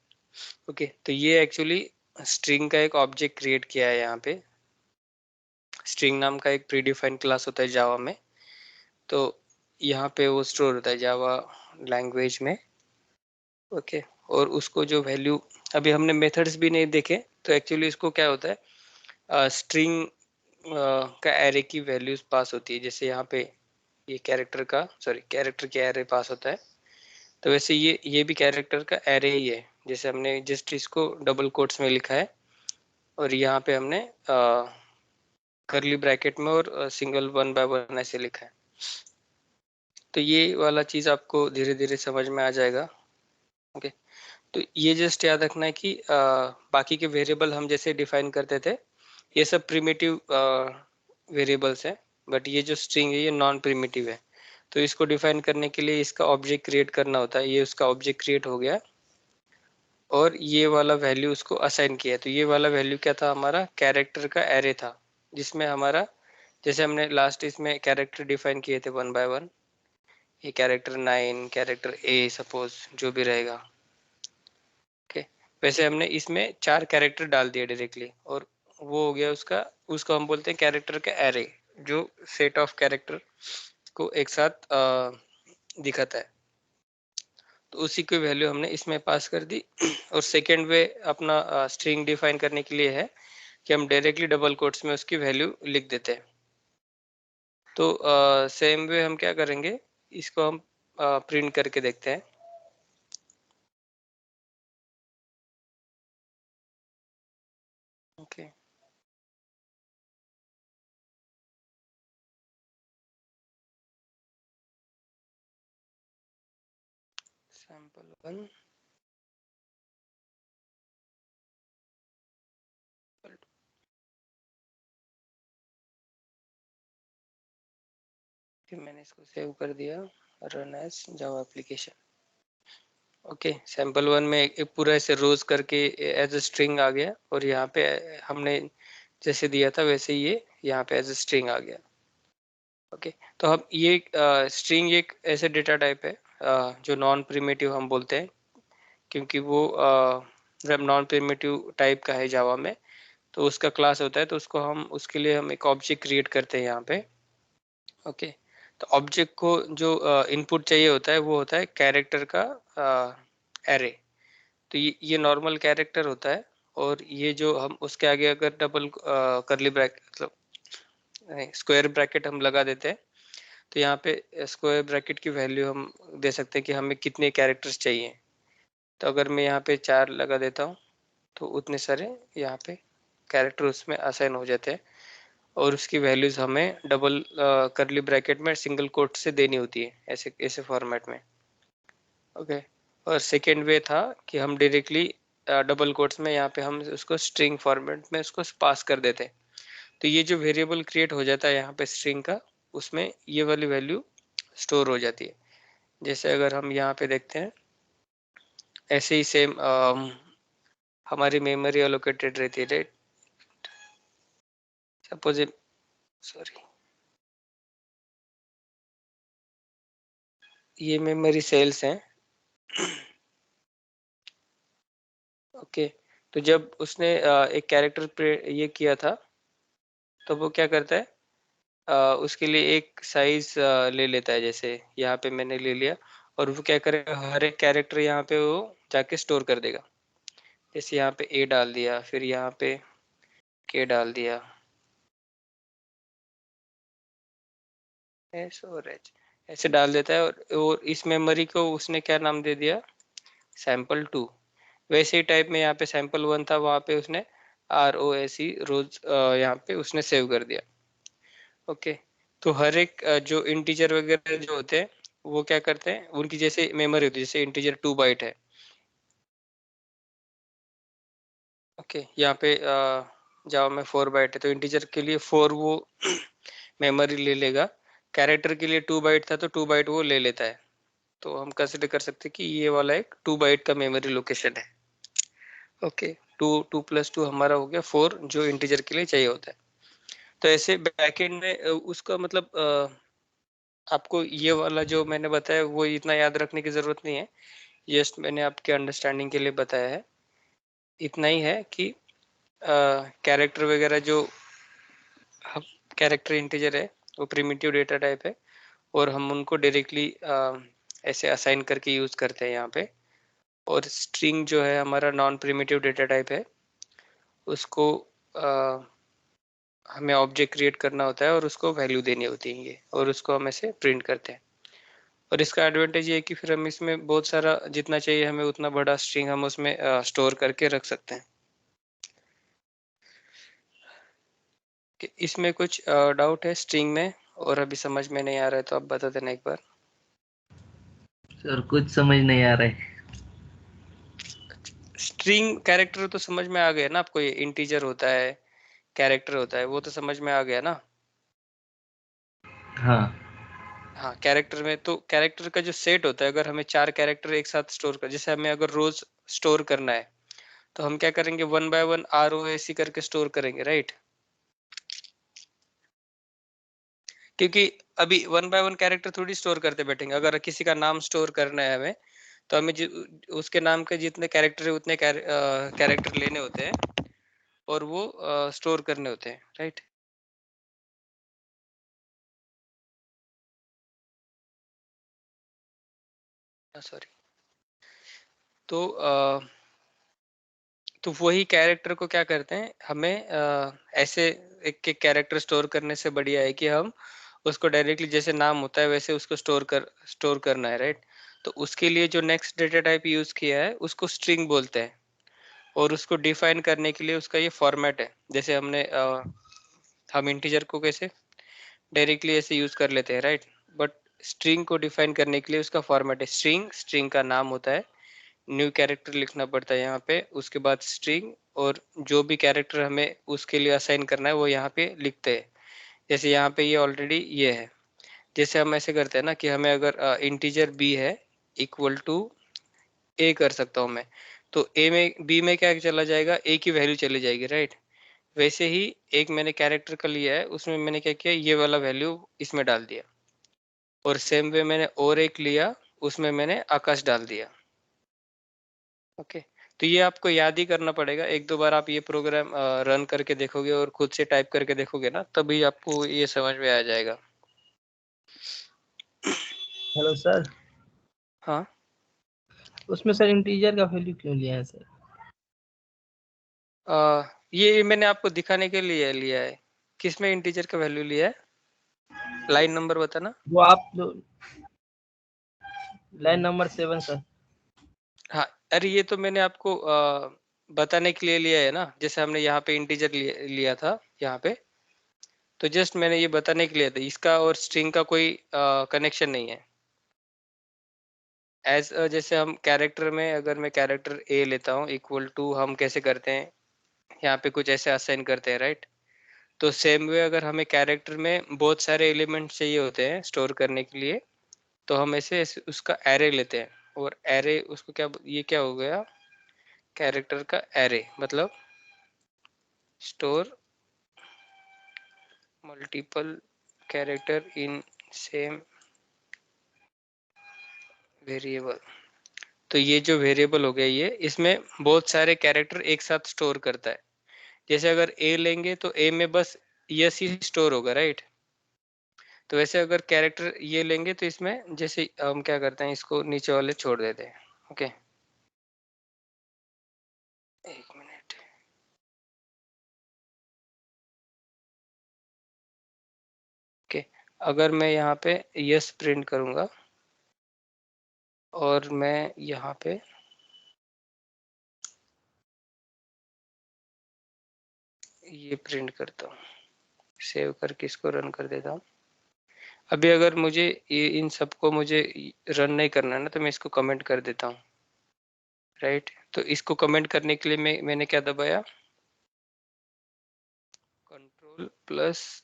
ओके, तो ये एक्चुअली स्ट्रिंग का एक ऑब्जेक्ट क्रिएट किया है यहाँ पे। स्ट्रिंग नाम का एक प्रीडिफाइंड क्लास होता है जावा में, तो यहाँ पे वो स्टोर होता है जावा लैंग्वेज में। ओके, और उसको जो वैल्यू, अभी हमने मेथड्स भी नहीं देखे, तो एक्चुअली इसको क्या होता है, स्ट्रिंग का एरे की वैल्यूज पास होती है। जैसे यहाँ पे ये कैरेक्टर का एरे पास होता है, तो वैसे ये भी कैरेक्टर का एरे ही है। जैसे हमने जस्ट इसको डबल कोट्स में लिखा है और यहाँ पे हमने करली ब्रैकेट में और सिंगल 1 by 1 ऐसे लिखा है। तो ये वाला चीज आपको धीरे धीरे समझ में आ जाएगा। ओके, तो ये जस्ट याद रखना है कि बाकी के वेरिएबल हम जैसे डिफाइन करते थे, ये सब प्रिमिटिव वेरिएबल्स हैं, बट ये जो स्ट्रिंग है ये नॉन प्रिमिटिव है। तो इसको डिफाइन करने के लिए इसका ऑब्जेक्ट क्रिएट करना होता है। ये उसका ऑब्जेक्ट क्रिएट हो गया और ये वाला वैल्यू उसको असाइन किया। तो ये वाला वैल्यू क्या था, हमारा कैरेक्टर का एरे था, जिसमें हमारा, जैसे हमने लास्ट इसमें कैरेक्टर डिफाइन किए थे 1 by 1, ये कैरेक्टर 9, कैरेक्टर ए सपोज जो भी रहेगा। ओके, वैसे हमने इसमें 4 कैरेक्टर डाल दिए डायरेक्टली, और वो हो गया उसका, उसको हम बोलते हैं कैरेक्टर का एरे, जो सेट ऑफ कैरेक्टर को एक साथ दिखाता है। तो उसी की वैल्यू हमने इसमें पास कर दी। और सेकेंड वे अपना स्ट्रिंग डिफाइन करने के लिए है कि हम डायरेक्टली डबल कोट्स में उसकी वैल्यू लिख देते हैं। तो सेम वे हम क्या करेंगे, इसको हम प्रिंट करके देखते हैं। ओके, sample1 फिर मैंने इसको सेव कर दिया, run as Java application. Okay, sample1 में एक पूरा ऐसे रोज करके एज अ स्ट्रिंग आ गया, और यहाँ पे हमने जैसे दिया था वैसे ये यहाँ पे एज अ स्ट्रिंग आ गया। ओके, तो हम ये स्ट्रिंग एक ऐसे डेटा टाइप है जो नॉन प्रिमिटिव हम बोलते हैं, क्योंकि वो जब नॉन प्रिमिटिव टाइप का है जावा में, तो उसका क्लास होता है, तो उसको हम उसके लिए हम एक ऑब्जेक्ट क्रिएट करते हैं यहाँ पे। ओके, तो ऑब्जेक्ट को जो इनपुट चाहिए होता है वो होता है कैरेक्टर का एरे। तो ये नॉर्मल कैरेक्टर होता है, और ये जो हम उसके आगे अगर डबल करली ब्रैकेट मतलब स्क्वायर ब्रैकेट हम लगा देते हैं, तो यहाँ पे स्क्वायर ब्रैकेट की वैल्यू हम दे सकते हैं कि हमें कितने कैरेक्टर्स चाहिए। तो अगर मैं यहाँ पे 4 लगा देता हूँ, तो उतने सारे यहाँ पे कैरेक्टर उसमें असाइन हो जाते हैं, और उसकी वैल्यूज हमें डबल करली ब्रैकेट में सिंगल कोट से देनी होती है, ऐसे ऐसे फॉर्मेट में। ओके, और सेकेंड वे था कि हम डायरेक्टली डबल कोट्स में यहाँ पे हम उसको स्ट्रिंग फॉर्मेट में उसको पास कर देते हैं। तो ये जो वेरिएबल क्रिएट हो जाता है यहाँ पे स्ट्रिंग का, उसमें ये वाली वैल्यू स्टोर हो जाती है। जैसे अगर हम यहाँ पे देखते हैं, ऐसे ही सेम हमारी मेमोरी एलोकेटेड रहती है, राइट। सपोज सॉरी, ये मेमोरी सेल्स हैं। ओके, तो जब उसने एक कैरेक्टर ये किया था, तो वो क्या करता है, उसके लिए एक साइज ले लेता है। जैसे यहाँ पे मैंने ले लिया, और वो क्या करेगा, हर एक कैरेक्टर यहाँ पे वो जाके स्टोर कर देगा। जैसे यहाँ पे ए डाल दिया, फिर यहाँ पे के डाल दिया, एस और एच ऐसे डाल देता है, और इस मेमोरी को उसने क्या नाम दे दिया, sample2। वैसे ही टाइप में यहाँ पे sample1 था, वहाँ पे उसने ROSE रोज यहाँ पे उसने सेव कर दिया। ओके, तो हर एक जो इंटीजर वगैरह जो होते हैं, वो क्या करते हैं, उनकी जैसे मेमोरी होती है, जैसे इंटीजर 2 बाइट है। ओके, यहाँ पे जावा में 4 बाइट है, तो इंटीजर के लिए 4 वो मेमोरी ले लेगा। कैरेक्टर के लिए 2 बाइट था, तो 2 बाइट वो ले लेता है। तो हम कंसिडर कर सकते हैं कि ये वाला एक 2 बाइट का मेमोरी लोकेशन है। ओके, 2 + 2 हमारा हो गया 4, जो इंटीजर के लिए चाहिए होता है। तो ऐसे बैकएंड में उसका मतलब आपको ये वाला जो मैंने बताया वो इतना याद रखने की जरूरत नहीं है, जस्ट मैंने आपके अंडरस्टैंडिंग के लिए बताया है। इतना ही है कि कैरेक्टर वगैरह जो कैरेक्टर इंटीजर है, वो प्रिमिटिव डेटा टाइप है, और हम उनको डायरेक्टली ऐसे असाइन करके यूज करते हैं यहाँ पे। और स्ट्रिंग जो है हमारा नॉन प्रिमिटिव डेटा टाइप है, उसको हमें ऑब्जेक्ट क्रिएट करना होता है, और उसको वैल्यू देनी होती है, और उसको हम ऐसे प्रिंट करते हैं। और इसका एडवांटेज ये है कि फिर हम इसमें बहुत सारा जितना चाहिए हमें उतना बड़ा स्ट्रिंग हम उसमें स्टोर करके रख सकते हैं। कि इसमें कुछ डाउट है स्ट्रिंग में, और अभी समझ में नहीं आ रहा है तो आप बता देना एक बार। सर कुछ समझ नहीं आ रहा है। स्ट्रिंग कैरेक्टर तो समझ में आ गया ना आपको, ये इंटीजर होता है, कैरेक्टर होता है, वो तो समझ में आ गया ना। हाँ हाँ, कैरेक्टर में तो कैरेक्टर का जो सेट होता है, अगर हमें 4 कैरेक्टर एक साथ स्टोर कर, जैसे हमें अगर रोज स्टोर करना है, तो हम क्या करेंगे, 1 बाय 1 ROAC करके स्टोर करेंगे, राइट। क्योंकि अभी 1 बाय 1 कैरेक्टर थोड़ी स्टोर करते बैठेंगे। अगर किसी का नाम स्टोर करना है हमें, तो हमें उसके नाम के जितने कैरेक्टर है उतने कैरेक्टर लेने होते हैं, और वो स्टोर करने होते हैं, राइट। सॉरी, तो तो वही कैरेक्टर को क्या करते हैं, हमें ऐसे एक एक कैरेक्टर स्टोर करने से बढ़िया है कि हम उसको डायरेक्टली जैसे नाम होता है वैसे उसको स्टोर करना है, राइट। तो उसके लिए जो नेक्स्ट डेटा टाइप यूज किया है उसको स्ट्रिंग बोलते हैं, और उसको डिफाइन करने के लिए उसका ये फॉर्मेट है। जैसे हम इंटीजर को कैसे डायरेक्टली ऐसे यूज कर लेते हैं, राइट। बट स्ट्रिंग को डिफाइन करने के लिए उसका फॉर्मेट है स्ट्रिंग, स्ट्रिंग का नाम होता है, न्यू कैरेक्टर लिखना पड़ता है यहाँ पे, उसके बाद स्ट्रिंग, और जो भी कैरेक्टर हमें उसके लिए असाइन करना है वो यहाँ पे लिखते हैं। जैसे यहाँ पे ये ऑलरेडी ये है, जैसे हम ऐसे करते हैं ना कि हमें अगर इंटीजर b है इक्वल टू a कर सकता हूँ मैं, तो a में b में क्या चला जाएगा, a की वैल्यू चली जाएगी, राइट। वैसे ही एक मैंने कैरेक्टर का लिया है, उसमें मैंने क्या किया, ये वाला वैल्यू इसमें डाल दिया, और सेम वे मैंने और एक लिया, उसमें मैंने आकाश डाल दिया। ओके, तो ये आपको याद ही करना पड़ेगा, एक दो बार आप ये प्रोग्राम रन करके देखोगे और खुद से टाइप करके देखोगे ना, तभी आपको ये समझ में आ जाएगा। Hello sir. हाँ, उसमें सर इंटीजर का वैल्यू क्यों लिया है सर? ये मैंने आपको दिखाने के लिए लिया है। किसमें इंटीजर का वैल्यू लिया है, लाइन नंबर बताना। वो आप लाइन नंबर 7 सर। हाँ, अरे ये तो मैंने आपको बताने के लिए लिया है ना, जैसे हमने यहाँ पे इंटीजर लिया था यहाँ पे, तो जस्ट मैंने ये बताने के लिए था, इसका और स्ट्रिंग का कोई कनेक्शन नहीं है। एज जैसे हम कैरेक्टर में, अगर मैं कैरेक्टर ए लेता हूँ इक्वल टू, हम कैसे करते हैं यहाँ पे, कुछ ऐसे असाइन करते हैं, राइट। तो सेम वे अगर हमें कैरेक्टर में बहुत सारे एलिमेंट चाहिए होते हैं स्टोर करने के लिए, तो हम ऐसे उसका एरे लेते हैं, और एरे उसको क्या, ये क्या हो गया, कैरेक्टर का एरे, मतलब store multiple character in same variable. तो ये जो वेरिएबल हो गया, ये इसमें बहुत सारे कैरेक्टर एक साथ स्टोर करता है। जैसे अगर ए लेंगे तो ए में बस यस ही स्टोर होगा, राइट। तो वैसे अगर कैरेक्टर ये लेंगे तो इसमें जैसे हम क्या करते हैं, इसको नीचे वाले छोड़ देते हैं। ओके, एक मिनट। ओके, अगर मैं यहाँ पे यस प्रिंट करूंगा और मैं यहाँ पे ये प्रिंट करता हूँ, सेव करके इसको रन कर देता हूँ। अभी अगर मुझे ये इन सबको मुझे रन नहीं करना है ना, तो मैं इसको कमेंट कर देता हूँ, राइट। तो इसको कमेंट करने के लिए मैंने क्या दबाया, कंट्रोल प्लस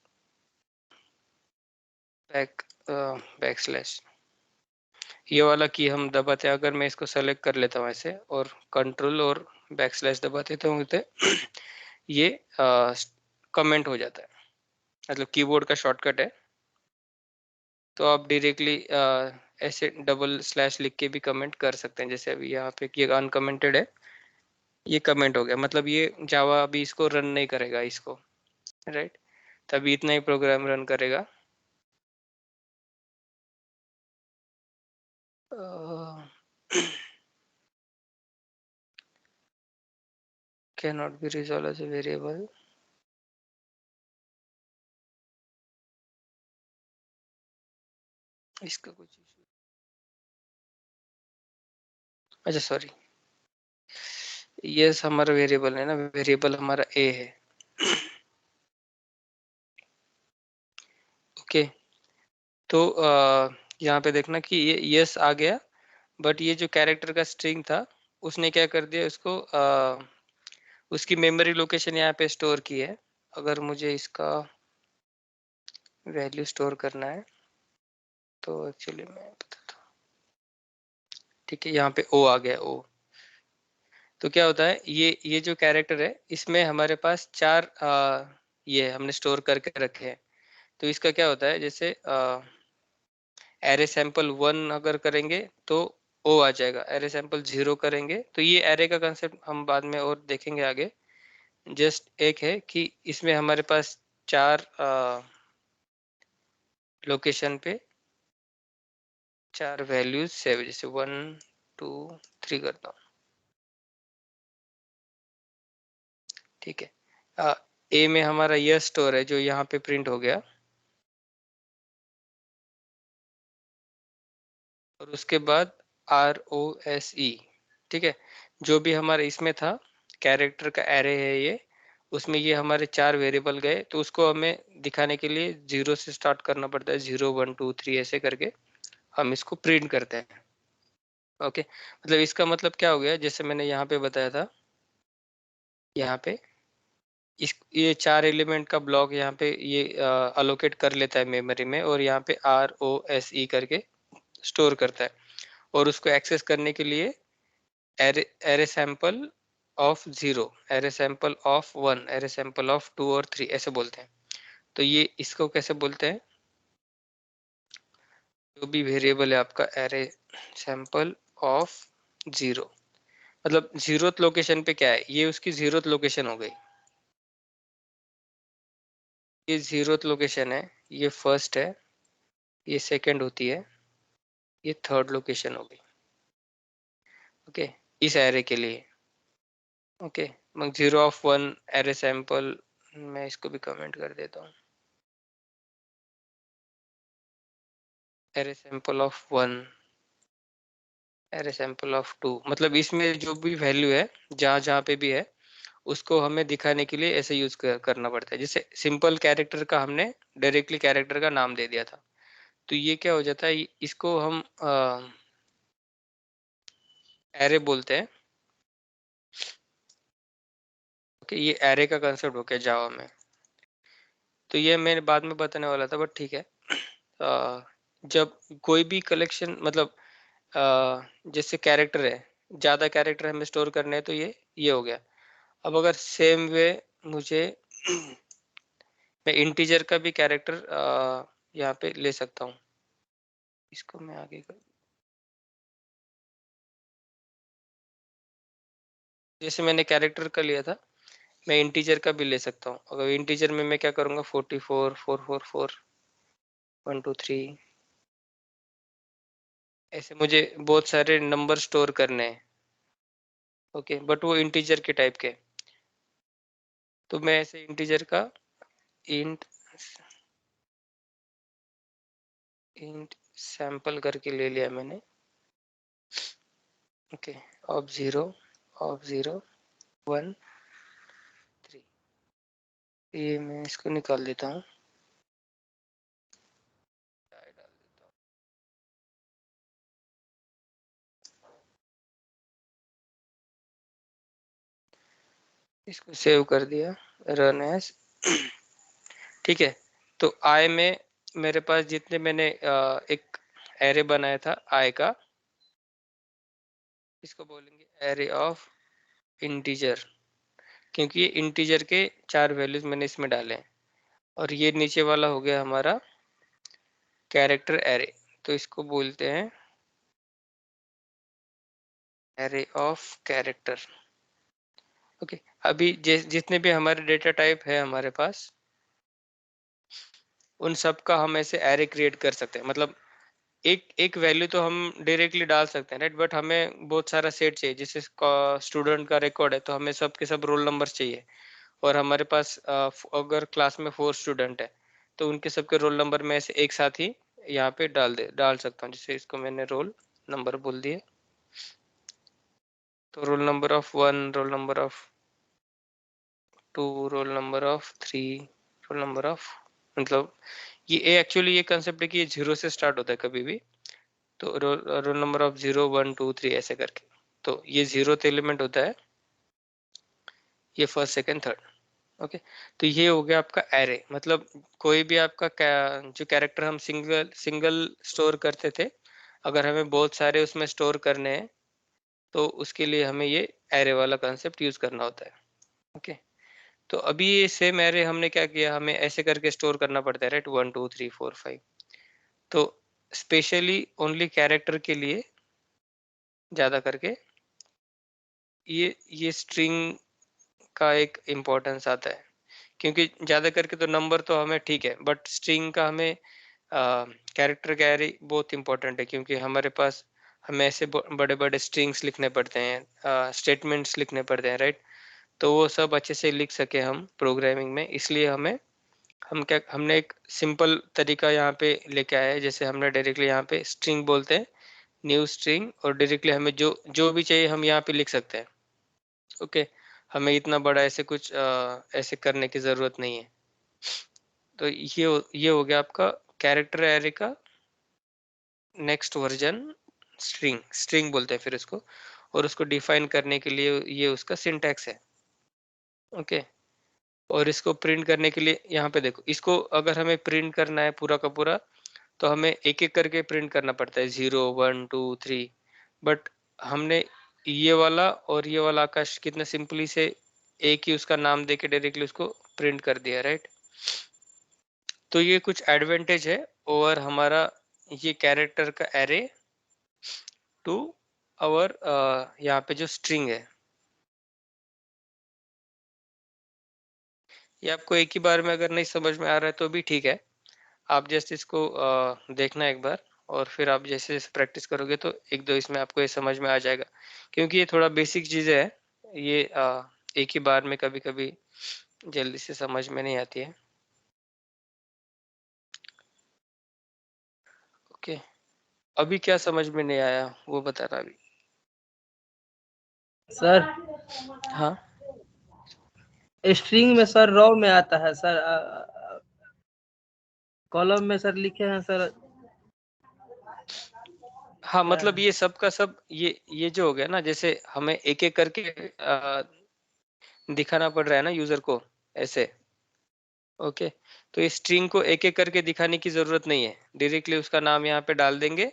बैकस्लैश, ये वाला की हम दबाते हैं। अगर मैं इसको सेलेक्ट कर लेता हूँ ऐसे और कंट्रोल और बैकस्लैश दबाते तो होते ये कमेंट हो जाता है, मतलब कीबोर्ड का शॉर्टकट है। तो आप डायरेक्टली ऐसे डबल स्लैश लिख के भी कमेंट कर सकते हैं, जैसे अभी यहाँ पे ये अनकमेंटेड है, ये कमेंट हो गया, मतलब ये जावा अभी इसको रन नहीं करेगा इसको, राइट। तभी इतना ही प्रोग्राम रन करेगा। cannot be resolved as a variable। इसका कुछ इशू, अच्छा सॉरी, यस हमारा वेरिएबल है ना, वेरिएबल हमारा ए है। ओके, तो यहाँ पे देखना कि ये यस आ गया, बट ये जो कैरेक्टर का स्ट्रिंग था उसने क्या कर दिया, उसको उसकी मेमोरी लोकेशन यहाँ पे स्टोर की है। अगर मुझे इसका वैल्यू स्टोर करना है तो एक्चुअली मैं बताता हूँ, ठीक है, यहाँ पे ओ आ गया, ओ। तो क्या होता है, ये जो कैरेक्टर है इसमें हमारे पास चार ये हमने स्टोर करके रखे हैं। तो इसका क्या होता है, जैसे एरे सैंपल 1 अगर करेंगे तो ओ आ जाएगा, एरे सैंपल 0 करेंगे तो ये एरे का कंसेप्ट हम बाद में और देखेंगे आगे। जस्ट एक है कि इसमें हमारे पास चार लोकेशन पे चार वैल्यूज सेव, जैसे 1 2 3 करता हूँ, ठीक है। ए में हमारा यह स्टोर है जो यहाँ पे प्रिंट हो गया, और उसके बाद ROSE, ठीक है, जो भी हमारा इसमें था कैरेक्टर का एरे है ये, उसमें ये हमारे 4 वेरिएबल गए, तो उसको हमें दिखाने के लिए 0 से स्टार्ट करना पड़ता है, 0 1 2 3 ऐसे करके हम इसको प्रिंट करते हैं। ओके, मतलब इसका मतलब क्या हो गया, जैसे मैंने यहाँ पे बताया था, यहाँ पे ये 4 एलिमेंट का ब्लॉक यहाँ पे ये अलोकेट कर लेता है मेमोरी में, और यहाँ पे ROSE करके स्टोर करता है, और उसको एक्सेस करने के लिए array sample of 0, array sample of 1, array sample of 2 और 3 ऐसे बोलते हैं। तो ये इसको कैसे बोलते हैं, जो भी वेरिएबल है आपका एरे सैंपल ऑफ 0, मतलब 0th लोकेशन पे क्या है, ये उसकी 0th लोकेशन हो गई, ये 0th लोकेशन है, ये फर्स्ट है, ये सेकंड होती है, ये थर्ड लोकेशन होगी। ओके, इस एरे के लिए। Okay, mug 0 of 1 array sample, मैं इसको भी कमेंट कर देता हूँ, array sample of 1, array sample of 2, मतलब इसमें जो भी वैल्यू है जहाँ जहाँ पे भी है उसको हमें दिखाने के लिए ऐसे यूज करना पड़ता है। जैसे सिंपल कैरेक्टर का हमने डायरेक्टली कैरेक्टर का नाम दे दिया था, तो ये क्या हो जाता है, इसको हम एरे बोलते हैं। ओके, ये एरे का कंसेप्ट हो गया जावा में, तो ये मैं बाद में बताने वाला था, बट ठीक है। जब कोई भी कलेक्शन, मतलब जैसे कैरेक्टर है, ज्यादा कैरेक्टर हमें स्टोर करने हैं, तो ये हो गया। अब अगर सेम वे मुझे मैं इंटीजर का भी कैरेक्टर यहाँ पे ले सकता हूँ, इसको मैं आगे कर, जैसे मैंने कैरेक्टर का लिया था, मैं इंटीजर का भी ले सकता हूँ। अगर इंटीजर में मैं क्या करूँगा, 44 444 1 2 3, ऐसे मुझे बहुत सारे नंबर स्टोर करने हैं। ओके, बट वो इंटीजर के टाइप के, तो मैं ऐसे इंटीजर का इंट इंट सैंपल करके ले लिया मैंने। ओके, ऑफ 0 1 3, ये मैं इसको निकाल देता हूँ, इसको सेव कर दिया, रन एज। ठीक है, तो आई में मेरे पास जितने मैंने एक एरे बनाया था आई का, इसको बोलेंगे एरे ऑफ इंटीजर, क्योंकि ये इंटीजर के 4 वैल्यूज मैंने इसमें डाले हैं, और ये नीचे वाला हो गया हमारा कैरेक्टर एरे, तो इसको बोलते हैं एरे ऑफ कैरेक्टर। ओके, अभी जितने भी हमारे डेटा टाइप है हमारे पास, उन सब का हम ऐसे एरे क्रिएट कर सकते हैं। मतलब एक एक वैल्यू तो हम डायरेक्टली डाल सकते हैं, राइट, बट हमें बहुत सारा सेट चाहिए। जैसे स्टूडेंट का रिकॉर्ड है, तो हमें सब के सब रोल नंबर चाहिए, और हमारे पास अगर क्लास में 4 स्टूडेंट है, तो उनके सबके रोल नंबर में ऐसे एक साथ ही यहाँ पे डाल सकता हूँ। जैसे इसको मैंने रोल नंबर बोल दिया, तो roll number of 1, roll number of 2, roll number of 3, roll number of, मतलब ये एक्चुअली ये कंसेप्ट है कि ये 0 से स्टार्ट होता है कभी भी, तो रोल नंबर ऑफ 0 1 2 3 ऐसे करके, तो ये 0th एलिमेंट होता है, ये फर्स्ट सेकंड थर्ड। ओके, तो ये हो गया आपका एरे। मतलब कोई भी आपका जो कैरेक्टर हम सिंगल सिंगल स्टोर करते थे, अगर हमें बहुत सारे उसमें स्टोर करने हैं, तो उसके लिए हमें ये एरे वाला कंसेप्ट यूज करना होता है। ओके, तो अभी ये सेम एरे हमने क्या किया, हमें ऐसे करके स्टोर करना पड़ता है, राइट, 1 2 3 4 5। तो स्पेशली ओनली कैरेक्टर के लिए ज्यादा करके ये स्ट्रिंग का एक इम्पोर्टेंस आता है, क्योंकि ज्यादा करके तो नंबर तो हमें ठीक है, बट स्ट्रिंग का हमें कैरेक्टर कैरी बहुत इंपॉर्टेंट है, क्योंकि हमारे पास हमें ऐसे बड़े बड़े स्ट्रिंग्स लिखने पड़ते हैं, स्टेटमेंट्स लिखने पड़ते हैं, राइट। तो वो सब अच्छे से लिख सके हम प्रोग्रामिंग में, इसलिए हमने एक सिंपल तरीका यहाँ पे लेके आया है। जैसे हमने डायरेक्टली यहाँ पे स्ट्रिंग बोलते हैं, न्यू स्ट्रिंग, और डायरेक्टली हमें जो जो भी चाहिए हम यहाँ पे लिख सकते हैं। ओके, हमें इतना बड़ा ऐसे कुछ ऐसे करने की जरूरत नहीं है। तो ये हो गया आपका कैरेक्टर एरे का नेक्स्ट वर्जन, स्ट्रिंग बोलते हैं फिर इसको, और उसको डिफाइन करने के लिए ये उसका सिंटैक्स है। ओके, और इसको प्रिंट करने के लिए यहाँ पे देखो, इसको अगर हमें प्रिंट करना है पूरा का पूरा, तो हमें एक एक करके प्रिंट करना पड़ता है, 0 1 2 3। बट हमने ये वाला और ये वाला आकाश कितना सिंपली से एक ही उसका नाम देके डायरेक्टली उसको प्रिंट कर दिया, राइट। तो ये कुछ एडवांटेज है ओवर हमारा ये कैरेक्टर का एरे टू और यहाँ पे जो स्ट्रिंग है, ये आपको एक ही बार में अगर नहीं समझ में आ रहा है तो भी ठीक है, आप जस्ट इसको देखना एक बार, और फिर आप जैसे जैसे प्रैक्टिस करोगे तो एक दो इसमें आपको ये समझ में आ जाएगा, क्योंकि ये थोड़ा बेसिक चीजें है, ये एक ही बार में कभी कभी जल्दी से समझ में नहीं आती है। ओके, अभी क्या समझ में नहीं आया वो बताना अभी। सर हाँ स्ट्रिंग में सर रॉ में आता है सर, कॉलम में सर लिखे हैं सर। हाँ, मतलब ये सब का सब ये जो हो गया ना, जैसे हमें एक एक करके दिखाना पड़ रहा है ना यूजर को ऐसे। ओके, तो इस स्ट्रिंग को एक एक करके दिखाने की जरूरत नहीं है, डायरेक्टली उसका नाम यहाँ पे डाल देंगे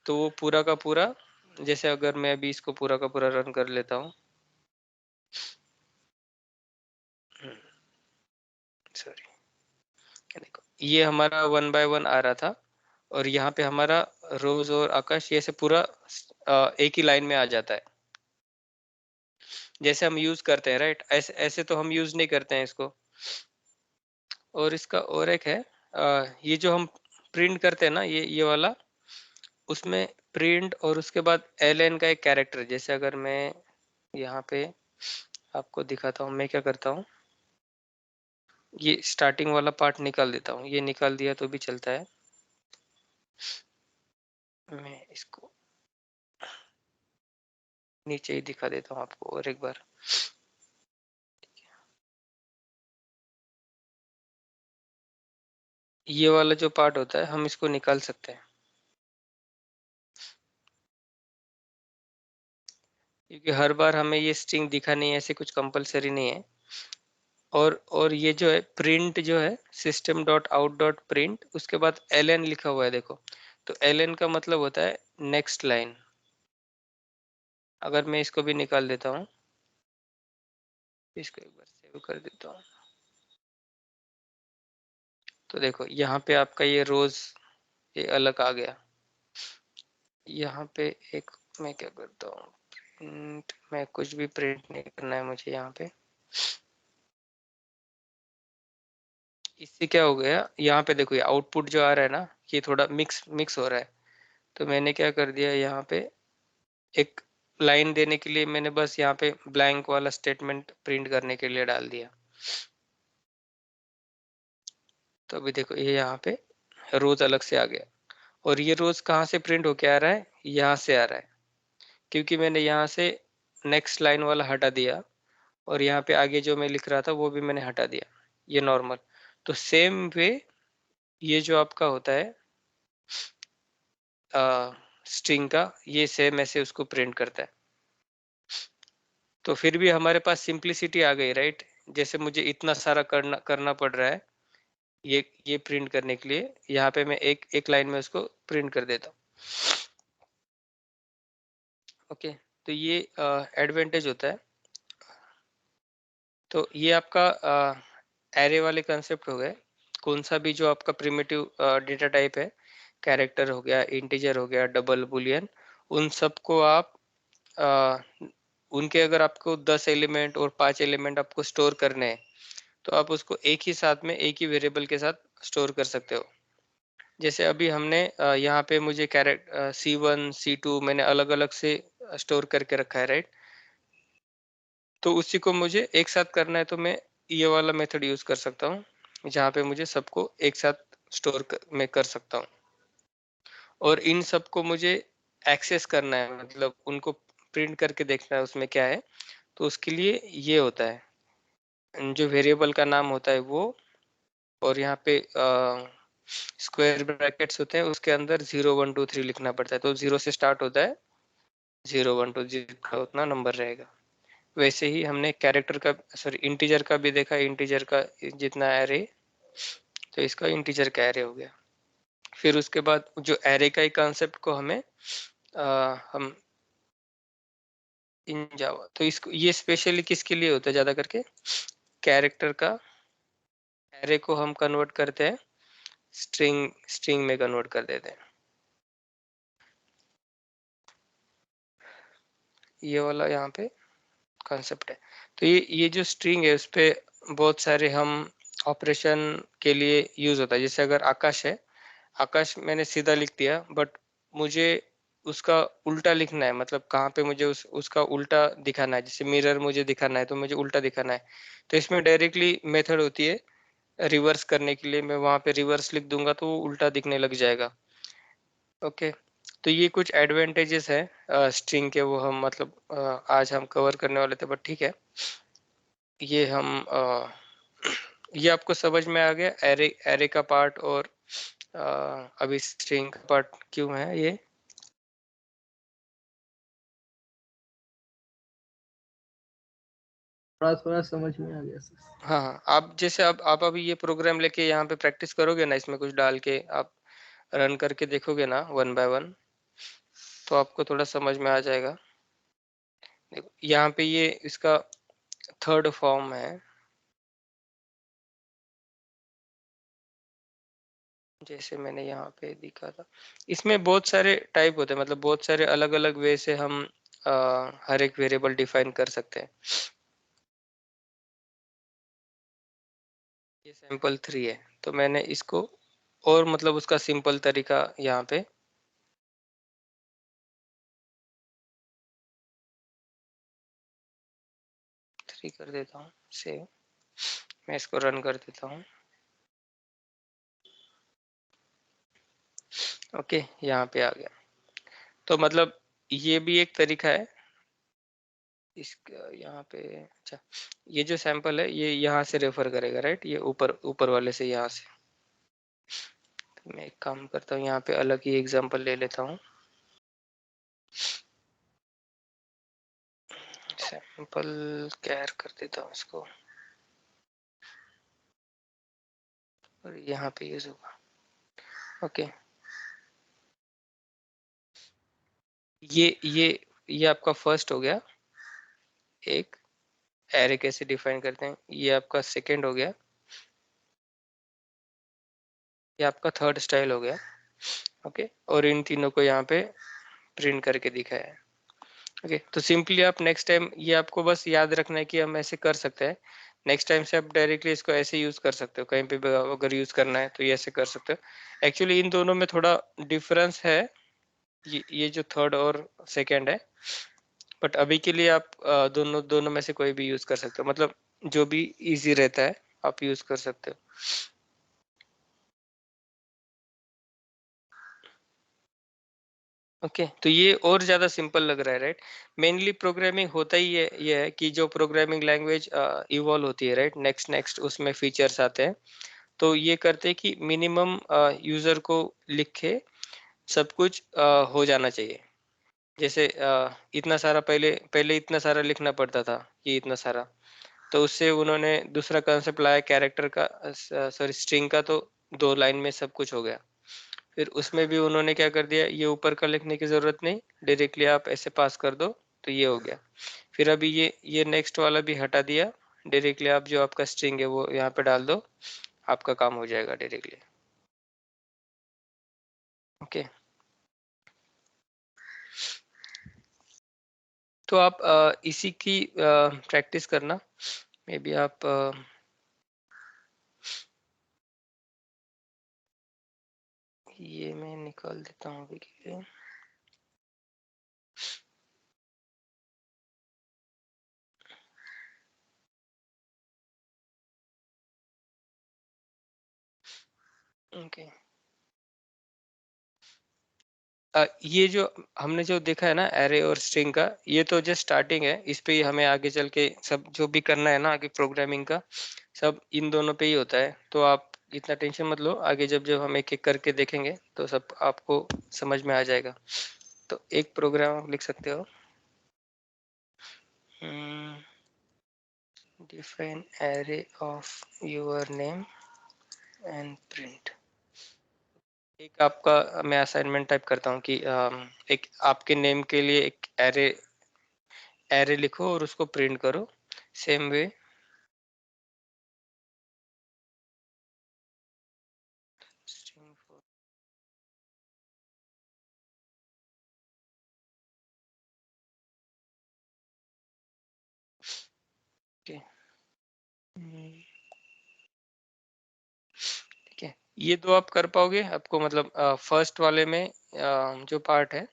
तो वो पूरा का पूरा, जैसे अगर मैं अभी इसको पूरा का पूरा रन कर लेता हूँ, सॉरी, देखो ये हमारा 1 बाय 1 आ रहा था, और यहाँ पे हमारा रोज और आकाश ये से पूरा एक ही लाइन में आ जाता है, जैसे हम यूज करते हैं, राइट। ऐसे ऐसे तो हम यूज नहीं करते हैं इसको। और इसका और एक है, ये जो हम प्रिंट करते हैं ना, ये वाला, उसमें प्रिंट और उसके बाद एल का एक कैरेक्टर, जैसे अगर मैं यहाँ पे आपको दिखाता हूँ, मैं क्या करता हूँ, ये स्टार्टिंग वाला पार्ट निकाल देता हूँ, ये निकाल दिया तो भी चलता है। मैं इसको नीचे ही दिखा देता हूँ आपको और एक बार। ये वाला जो पार्ट होता है हम इसको निकाल सकते हैं, क्योंकि हर बार हमें ये स्ट्रिंग दिखानी है ऐसे कुछ कंपलसरी नहीं है। और ये जो है प्रिंट जो है system dot out dot print, उसके बाद एल लिखा हुआ है देखो, तो एल का मतलब होता है नेक्स्ट लाइन। अगर मैं इसको भी निकाल देता हूँ, इसको एक बार सेव कर देता हूँ, तो देखो यहाँ पे आपका ये रोज ये अलग आ गया। यहाँ पे एक मैं क्या करता हूँ, प्रिंट, मैं कुछ भी प्रिंट नहीं करना है मुझे यहाँ पे। इससे क्या हो गया, यहाँ पे देखो ये आउटपुट जो आ रहा है ना, ये थोड़ा मिक्स मिक्स हो रहा है, तो मैंने क्या कर दिया, यहाँ पे एक लाइन देने के लिए मैंने बस यहाँ पे ब्लैंक वाला स्टेटमेंट प्रिंट करने के लिए डाल दिया। तो अभी देखो ये यहाँ पे रोज अलग से आ गया, और ये रोज कहाँ से प्रिंट होके आ रहा है, यहाँ से आ रहा है, क्योंकि मैंने यहाँ से नेक्स्ट लाइन वाला हटा दिया, और यहाँ पे आगे जो मैं लिख रहा था वो भी मैंने हटा दिया, ये नॉर्मल। तो सेम वे ये जो आपका होता है स्ट्रिंग का, ये सेम ऐसे उसको प्रिंट करता है। तो फिर भी हमारे पास सिंप्लिसिटी आ गई, राइट। जैसे मुझे इतना सारा करना करना पड़ रहा है ये प्रिंट करने के लिए, यहाँ पे मैं एक एक लाइन में उसको प्रिंट कर देता हूँ। ओके, तो ये एडवांटेज होता है। तो ये आपका एरे वाले कंसेप्ट हो गए। कौन सा भी जो आपका प्रिमिटिव डेटा टाइप है, कैरेक्टर हो गया, इंटीजर हो गया, डबल बुलियन, उन सबको आप उनके अगर आपको 10 एलिमेंट और 5 एलिमेंट आपको स्टोर करने हैं, तो आप उसको एक ही साथ में एक ही वेरिएबल के साथ स्टोर कर सकते हो। जैसे अभी हमने यहाँ पे मुझे कैरेक्टर C1 C2 मैंने अलग अलग से स्टोर करके रखा है, राइट। तो उसी को मुझे एक साथ करना है, तो मैं ये वाला मेथड यूज कर सकता हूँ, जहाँ पे मुझे सबको एक साथ स्टोर में कर सकता हूँ। और इन सबको मुझे एक्सेस करना है, मतलब उनको प्रिंट करके देखना है उसमें क्या है, तो उसके लिए ये होता है, जो वेरिएबल का नाम होता है वो, और यहाँ पे स्क्वायर ब्रैकेट्स होते हैं, उसके अंदर 0 1 2 3 लिखना पड़ता है। तो 0 से स्टार्ट होता है, 0 1 2 जितना उतना नंबर रहेगा। वैसे ही हमने कैरेक्टर का, सॉरी इंटीजर का भी देखा, इंटीजर का जितना एरे, तो इसका इंटीजर का एरे हो गया। फिर उसके बाद जो एरे का ही कंसेप्ट को हमें हम इन जावा, तो इसको ये स्पेशली किसके लिए होता है, ज्यादा करके कैरेक्टर का एरे को हम कन्वर्ट करते हैं स्ट्रिंग, स्ट्रिंग में कन्वर्ट कर देते हैं। ये वाला यहाँ पे कॉन्सेप्ट है। तो ये जो स्ट्रिंग है उस पे बहुत सारे हम ऑपरेशन के लिए यूज होता है। जैसे अगर आकाश है, आकाश मैंने सीधा लिख दिया, बट मुझे उसका उल्टा लिखना है, मतलब कहाँ पे मुझे उसका उल्टा दिखाना है, जैसे मिरर मुझे दिखाना है तो मुझे उल्टा दिखाना है। तो इसमें डायरेक्टली मेथड होती है रिवर्स करने के लिए, मैं वहां पे रिवर्स लिख दूंगा तो वो उल्टा दिखने लग जाएगा। ओके, तो ये कुछ एडवांटेजेस है स्ट्रिंग के, वो हम मतलब आज हम कवर करने वाले थे, बट ठीक है। ये हम ये आपको समझ में आ गया एरे, एरे का पार्ट, और अभी स्ट्रिंग का पार्ट क्यों है ये। थोड़ा थोड़ा समझ में आ गया सर। हाँ हाँ, आप जैसे आप अभी ये प्रोग्राम लेके यहाँ पे प्रैक्टिस करोगे ना, इसमें कुछ डाल के आप रन करके देखोगे ना वन बाय वन, तो आपको थोड़ा समझ में आ जाएगा। देखो यहाँ पे ये इसका थर्ड फॉर्म है, जैसे मैंने यहाँ पे दिखा था। इसमें बहुत सारे टाइप होते हैं, मतलब बहुत सारे अलग अलग वे से हम हर एक वेरिएबल डिफाइन कर सकते हैं। ये सैंपल 3 है, तो मैंने इसको और मतलब उसका सिंपल तरीका यहाँ पे 3 कर देता हूँ सेव। मैं इसको रन कर देता हूँ। ओके, यहाँ पे आ गया। तो मतलब ये भी एक तरीका है इसका। यहाँ पे अच्छा, ये जो सैंपल है ये यहाँ से रेफर करेगा, राइट, ये ऊपर ऊपर वाले से, यहाँ से। तो मैं एक काम करता हूँ, यहाँ पे अलग ही एग्जांपल ले लेता हूँ। सैंपल कैर कर देता हूँ इसको, और यहाँ पे यूज होगा। ओके, ये आपका फर्स्ट हो गया, एक एरे कैसे डिफाइन करते हैं। ये आपका सेकंड हो गया, ये आपका थर्ड स्टाइल हो गया। ओके, और इन तीनों को यहाँ पे प्रिंट करके दिखाया है। ओके, तो सिंपली आप नेक्स्ट टाइम ये आपको बस याद रखना है कि हम ऐसे कर सकते हैं। नेक्स्ट टाइम से आप डायरेक्टली इसको ऐसे यूज कर सकते हो, कहीं पे भी अगर यूज करना है तो ये ऐसे कर सकते हो। एक्चुअली इन दोनों में थोड़ा डिफरेंस है, ये जो थर्ड और सेकंड है, बट अभी के लिए आप दोनों दोनों में से कोई भी यूज कर सकते हो, मतलब जो भी इजी रहता है आप यूज कर सकते हो। ओके, तो ये और ज्यादा सिंपल लग रहा है, राइट। मेनली प्रोग्रामिंग होता ही ये है कि जो प्रोग्रामिंग लैंग्वेज इवॉल्व होती है, राइट, नेक्स्ट नेक्स्ट उसमें फीचर्स आते हैं। तो ये करते हैं कि मिनिमम यूजर को लिखे सब कुछ हो जाना चाहिए। जैसे इतना सारा पहले पहले इतना सारा लिखना पड़ता था, ये इतना सारा, तो उससे उन्होंने दूसरा कंसेप्ट लाया कैरेक्टर का, सॉरी स्ट्रिंग का, तो 2 लाइन में सब कुछ हो गया। फिर उसमें भी उन्होंने क्या कर दिया, ये ऊपर का लिखने की जरूरत नहीं, डायरेक्टली आप ऐसे पास कर दो तो ये हो गया। फिर अभी ये नेक्स्ट वाला भी हटा दिया, डायरेक्टली आप जो आपका स्ट्रिंग है वो यहाँ पे डाल दो, आपका काम हो जाएगा डायरेक्टली। ओके, तो आप इसी की प्रैक्टिस करना। मे बी आप ये मैं निकाल देता हूँ अभी के लिए। ओके, ये जो हमने जो देखा है ना एरे और स्ट्रिंग का, ये तो जस्ट स्टार्टिंग है। इस पे ही हमें आगे चल के सब जो भी करना है ना आगे प्रोग्रामिंग का, सब इन दोनों पे ही होता है। तो आप इतना टेंशन मत लो, आगे जब जब हम एक एक करके देखेंगे तो सब आपको समझ में आ जाएगा। तो एक प्रोग्राम आप लिख सकते हो, define array of your name and print. एक आपका मैं असाइनमेंट टाइप करता हूँ कि एक आपके नेम के लिए एक एरे लिखो और उसको प्रिंट करो। सेम वे ठीक है, ये दो आप कर पाओगे। आपको मतलब फर्स्ट वाले में जो पार्ट है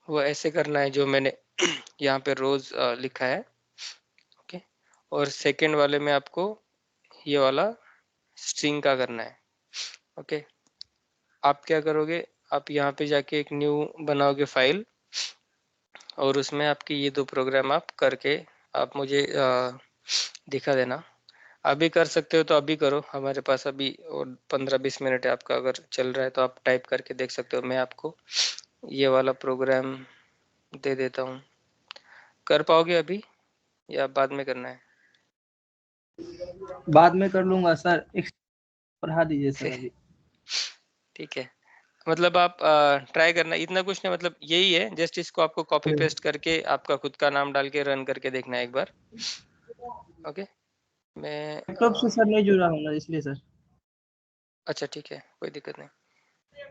वो ऐसे करना है जो मैंने यहाँ पे रोज लिखा है। ओके, और सेकंड वाले में आपको ये वाला स्ट्रिंग का करना है। ओके, आप क्या करोगे, आप यहाँ पे जाके एक न्यू बनाओगे फाइल, और उसमें आपकी ये दो प्रोग्राम आप करके आप मुझे दिखा देना। अभी कर सकते हो तो अभी करो, हमारे पास अभी और 15-20 मिनट है आपका। अगर चल रहा है तो आप टाइप करके देख सकते हो। मैं आपको ये वाला प्रोग्राम दे देता हूँ, कर पाओगे अभी या बाद में करना है? बाद में कर लूंगा सर, एक पढ़ा दीजिए सर अभी। ठीक है, मतलब आप ट्राई करना, इतना कुछ नहीं, मतलब यही है। जस्ट इसको आपको कॉपी पेस्ट करके आपका खुद का नाम डाल के रन करके देखना है एक बार। ओके, मैं लैपटॉप से सर नहीं जुड़ा हूँ ना, इसलिए सर। अच्छा ठीक है, कोई दिक्कत नहीं।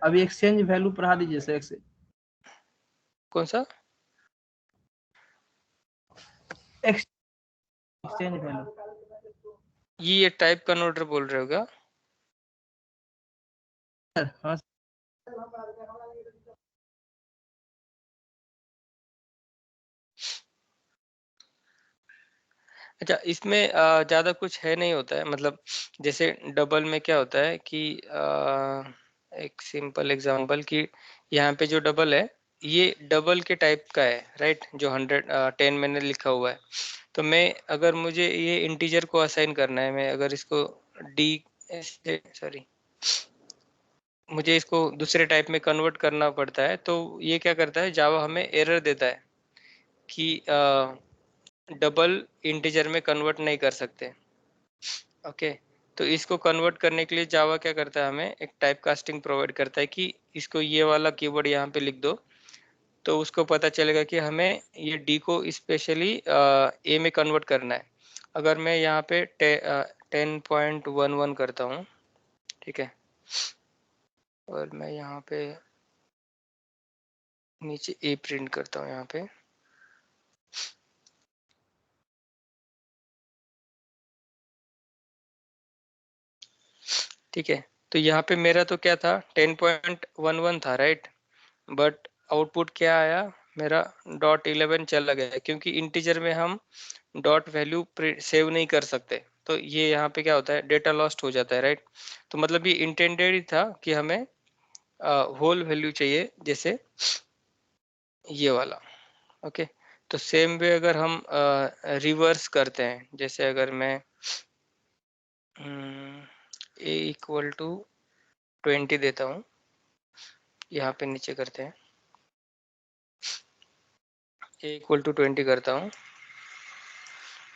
अभी एक्सचेंज वैल्यू पढ़ा दीजिए सर। कौन सा? एक्सचेंज वैल्यू ये टाइप कन्वर्टर बोल रहे हो क्या? सर। हाँ अच्छा, इसमें ज़्यादा कुछ है नहीं होता है। मतलब जैसे डबल में क्या होता है कि एक सिंपल एग्जांपल कि यहाँ पे जो डबल है ये डबल के टाइप का है, राइट? जो 110 मैंने लिखा हुआ है, तो मैं अगर मुझे ये इंटीजर को असाइन करना है, मैं अगर इसको डी सॉरी मुझे इसको दूसरे टाइप में कन्वर्ट करना पड़ता है, तो ये क्या करता है, जावा हमें एरर देता है कि डबल इंटीजर में कन्वर्ट नहीं कर सकते। ओके, तो इसको कन्वर्ट करने के लिए जावा क्या करता है, हमें एक टाइप कास्टिंग प्रोवाइड करता है कि इसको ये वाला कीवर्ड यहाँ पे लिख दो, तो उसको पता चलेगा कि हमें ये डी को स्पेशली ए में कन्वर्ट करना है। अगर मैं यहाँ पे 10.11 करता हूँ, ठीक है, और मैं यहाँ पे नीचे ए प्रिंट करता हूँ यहाँ पे, ठीक है, तो यहाँ पे मेरा तो क्या था, 10.11 था, राइट? बट आउटपुट क्या आया, मेरा .11 चला गया, क्योंकि इंटीजर में हम डॉट वैल्यू सेव नहीं कर सकते। तो ये यहाँ पे क्या होता है, डेटा लॉस्ट हो जाता है, राइट? तो मतलब ये इंटेंडेड ही था कि हमें होल वैल्यू चाहिए, जैसे ये वाला। ओके, तो सेम वे अगर हम रिवर्स करते हैं, जैसे अगर मैं ए इक्वल टू 20 देता हूँ, यहाँ पे नीचे करते हैं, ए इक्वल टू 20 करता हूँ,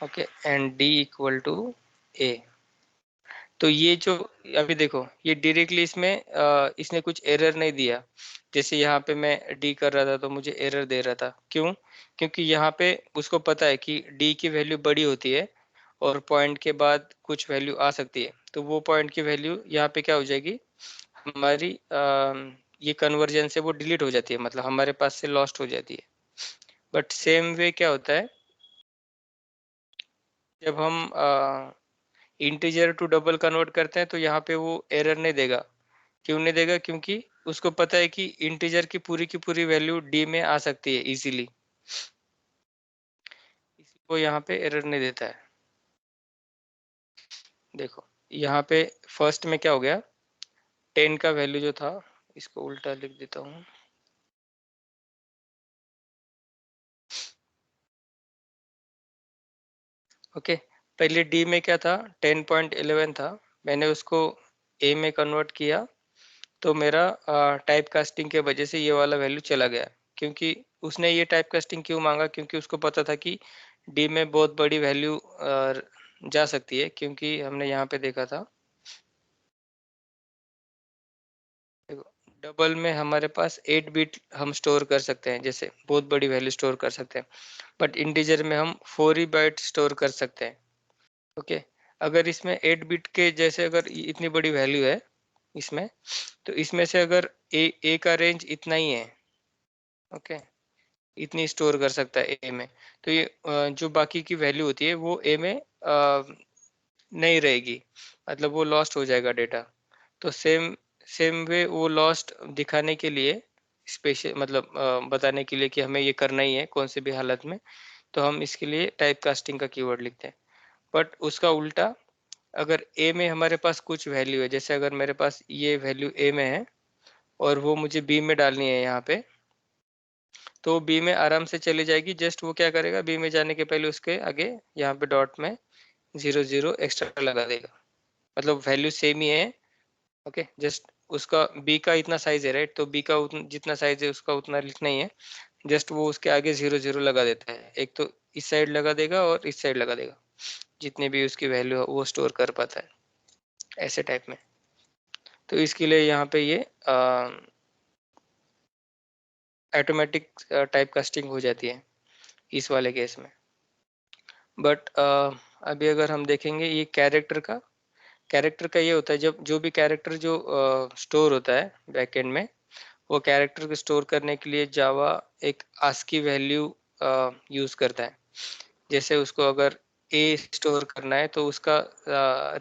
okay, and D equal to A. तो ये जो अभी देखो, ये डायरेक्टली इसमें इसने कुछ एरर नहीं दिया। जैसे यहाँ पे मैं डी कर रहा था तो मुझे एरर दे रहा था, क्यों? क्योंकि यहाँ पे उसको पता है कि डी की वैल्यू बड़ी होती है और पॉइंट के बाद कुछ वैल्यू आ सकती है, तो वो पॉइंट की वैल्यू यहाँ पे क्या हो जाएगी, हमारी ये कन्वर्जन से वो डिलीट हो जाती है, मतलब हमारे पास से लॉस्ट हो जाती है। बट सेम वे क्या होता है, जब हम इंटीजर टू डबल कन्वर्ट करते हैं तो यहाँ पे वो एरर नहीं देगा। क्यों नहीं देगा? क्योंकि उसको पता है कि इंटीजर की पूरी वैल्यू डी में आ सकती है इजीली, इसी को यहाँ पे एरर नहीं देता है। देखो यहाँ पे फर्स्ट में क्या हो गया, 10 का वैल्यू जो था, इसको उल्टा लिख देता हूँ, ओके, पहले डी में क्या था, 10.11 था, मैंने उसको ए में कन्वर्ट किया, तो मेरा टाइप कास्टिंग के वजह से ये वाला वैल्यू चला गया। क्योंकि उसने ये टाइप कास्टिंग क्यों मांगा, क्योंकि उसको पता था कि डी में बहुत बड़ी वैल्यू जा सकती है, क्योंकि हमने यहाँ पे देखा था, डबल में हमारे पास 8 बिट हम स्टोर कर सकते हैं, जैसे बहुत बड़ी वैल्यू स्टोर कर सकते हैं, बट इंटीजर में हम 4 ही बाइट स्टोर कर सकते हैं। ओके, अगर इसमें 8 बिट के जैसे अगर इतनी बड़ी वैल्यू है इसमें, तो इसमें से अगर ए का रेंज इतना ही है, ओके, इतनी स्टोर कर सकता है ए में, तो ये जो बाकी की वैल्यू होती है वो ए में नहीं रहेगी, मतलब वो लॉस्ट हो जाएगा डेटा। तो सेम सेम वे वो लॉस्ट दिखाने के लिए, स्पेशल मतलब बताने के लिए कि हमें ये करना ही है कौन से भी हालत में, तो हम इसके लिए टाइप कास्टिंग का कीवर्ड लिखते हैं। बट उसका उल्टा, अगर ए में हमारे पास कुछ वैल्यू है, जैसे अगर मेरे पास ये वैल्यू ए में है और वो मुझे बी में डालनी है यहाँ पे, तो बी में आराम से चली जाएगी। जस्ट वो क्या करेगा, बी में जाने के पहले उसके आगे यहाँ पे डॉट में 0 0 एक्स्ट्रा लगा देगा, मतलब वैल्यू सेम ही है। ओके, जस्ट उसका बी का इतना साइज है, राइट, तो बी का जितना साइज है उसका उतना लिखना ही है। जस्ट वो उसके आगे 0 0 लगा देता है, एक तो इस साइड लगा देगा और इस साइड लगा देगा, जितनी भी उसकी वैल्यू है वो स्टोर कर पाता है ऐसे टाइप में। तो इसके लिए यहाँ पे ये ऑटोमेटिक टाइप कास्टिंग हो जाती है इस वाले केस में। बट अभी अगर हम देखेंगे ये कैरेक्टर का ये होता है, जब जो भी कैरेक्टर जो स्टोर होता है बैकएंड में, वो कैरेक्टर को स्टोर करने के लिए जावा एक आस्की वैल्यू यूज करता है। जैसे उसको अगर ए स्टोर करना है तो उसका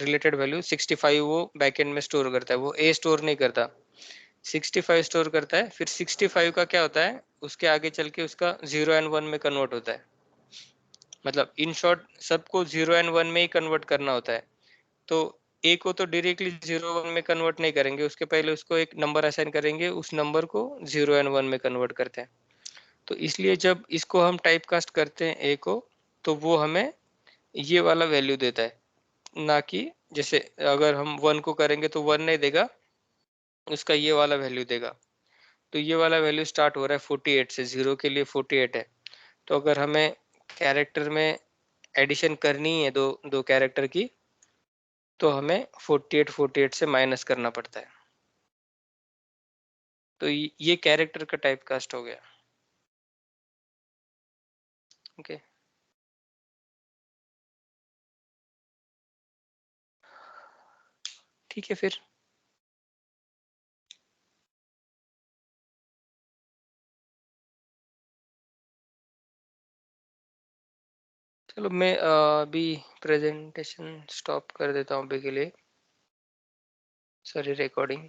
रिलेटेड वैल्यू 65 वो बैकएंड में स्टोर करता है, वो ए स्टोर नहीं करता, 65 स्टोर करता है। फिर 65 का क्या होता है, उसके आगे चल के उसका 0 एंड 1 में कन्वर्ट होता है, मतलब इन शॉर्ट सबको 0 एंड 1 में ही कन्वर्ट करना होता है। तो ए को तो डायरेक्टली 0 1 में कन्वर्ट नहीं करेंगे, उसके पहले उसको एक नंबर असाइन करेंगे, उस नंबर को 0 एंड 1 में कन्वर्ट करते हैं। तो इसलिए जब इसको हम टाइप कास्ट करते हैं ए को, तो वो हमें ये वाला वैल्यू देता है, ना कि जैसे अगर हम 1 को करेंगे तो 1 नहीं देगा, उसका ये वाला वैल्यू देगा। तो ये वाला वैल्यू स्टार्ट हो रहा है 48 से, 0 के लिए 48 है। तो अगर हमें कैरेक्टर में एडिशन करनी है दो दो कैरेक्टर की, तो हमें 48 से माइनस करना पड़ता है। तो ये कैरेक्टर का टाइप कास्ट हो गया। ओके, ठीक है फिर। चलो मैं अभी प्रेजेंटेशन स्टॉप कर देता हूँ अभी के लिए, सॉरी, रिकॉर्डिंग।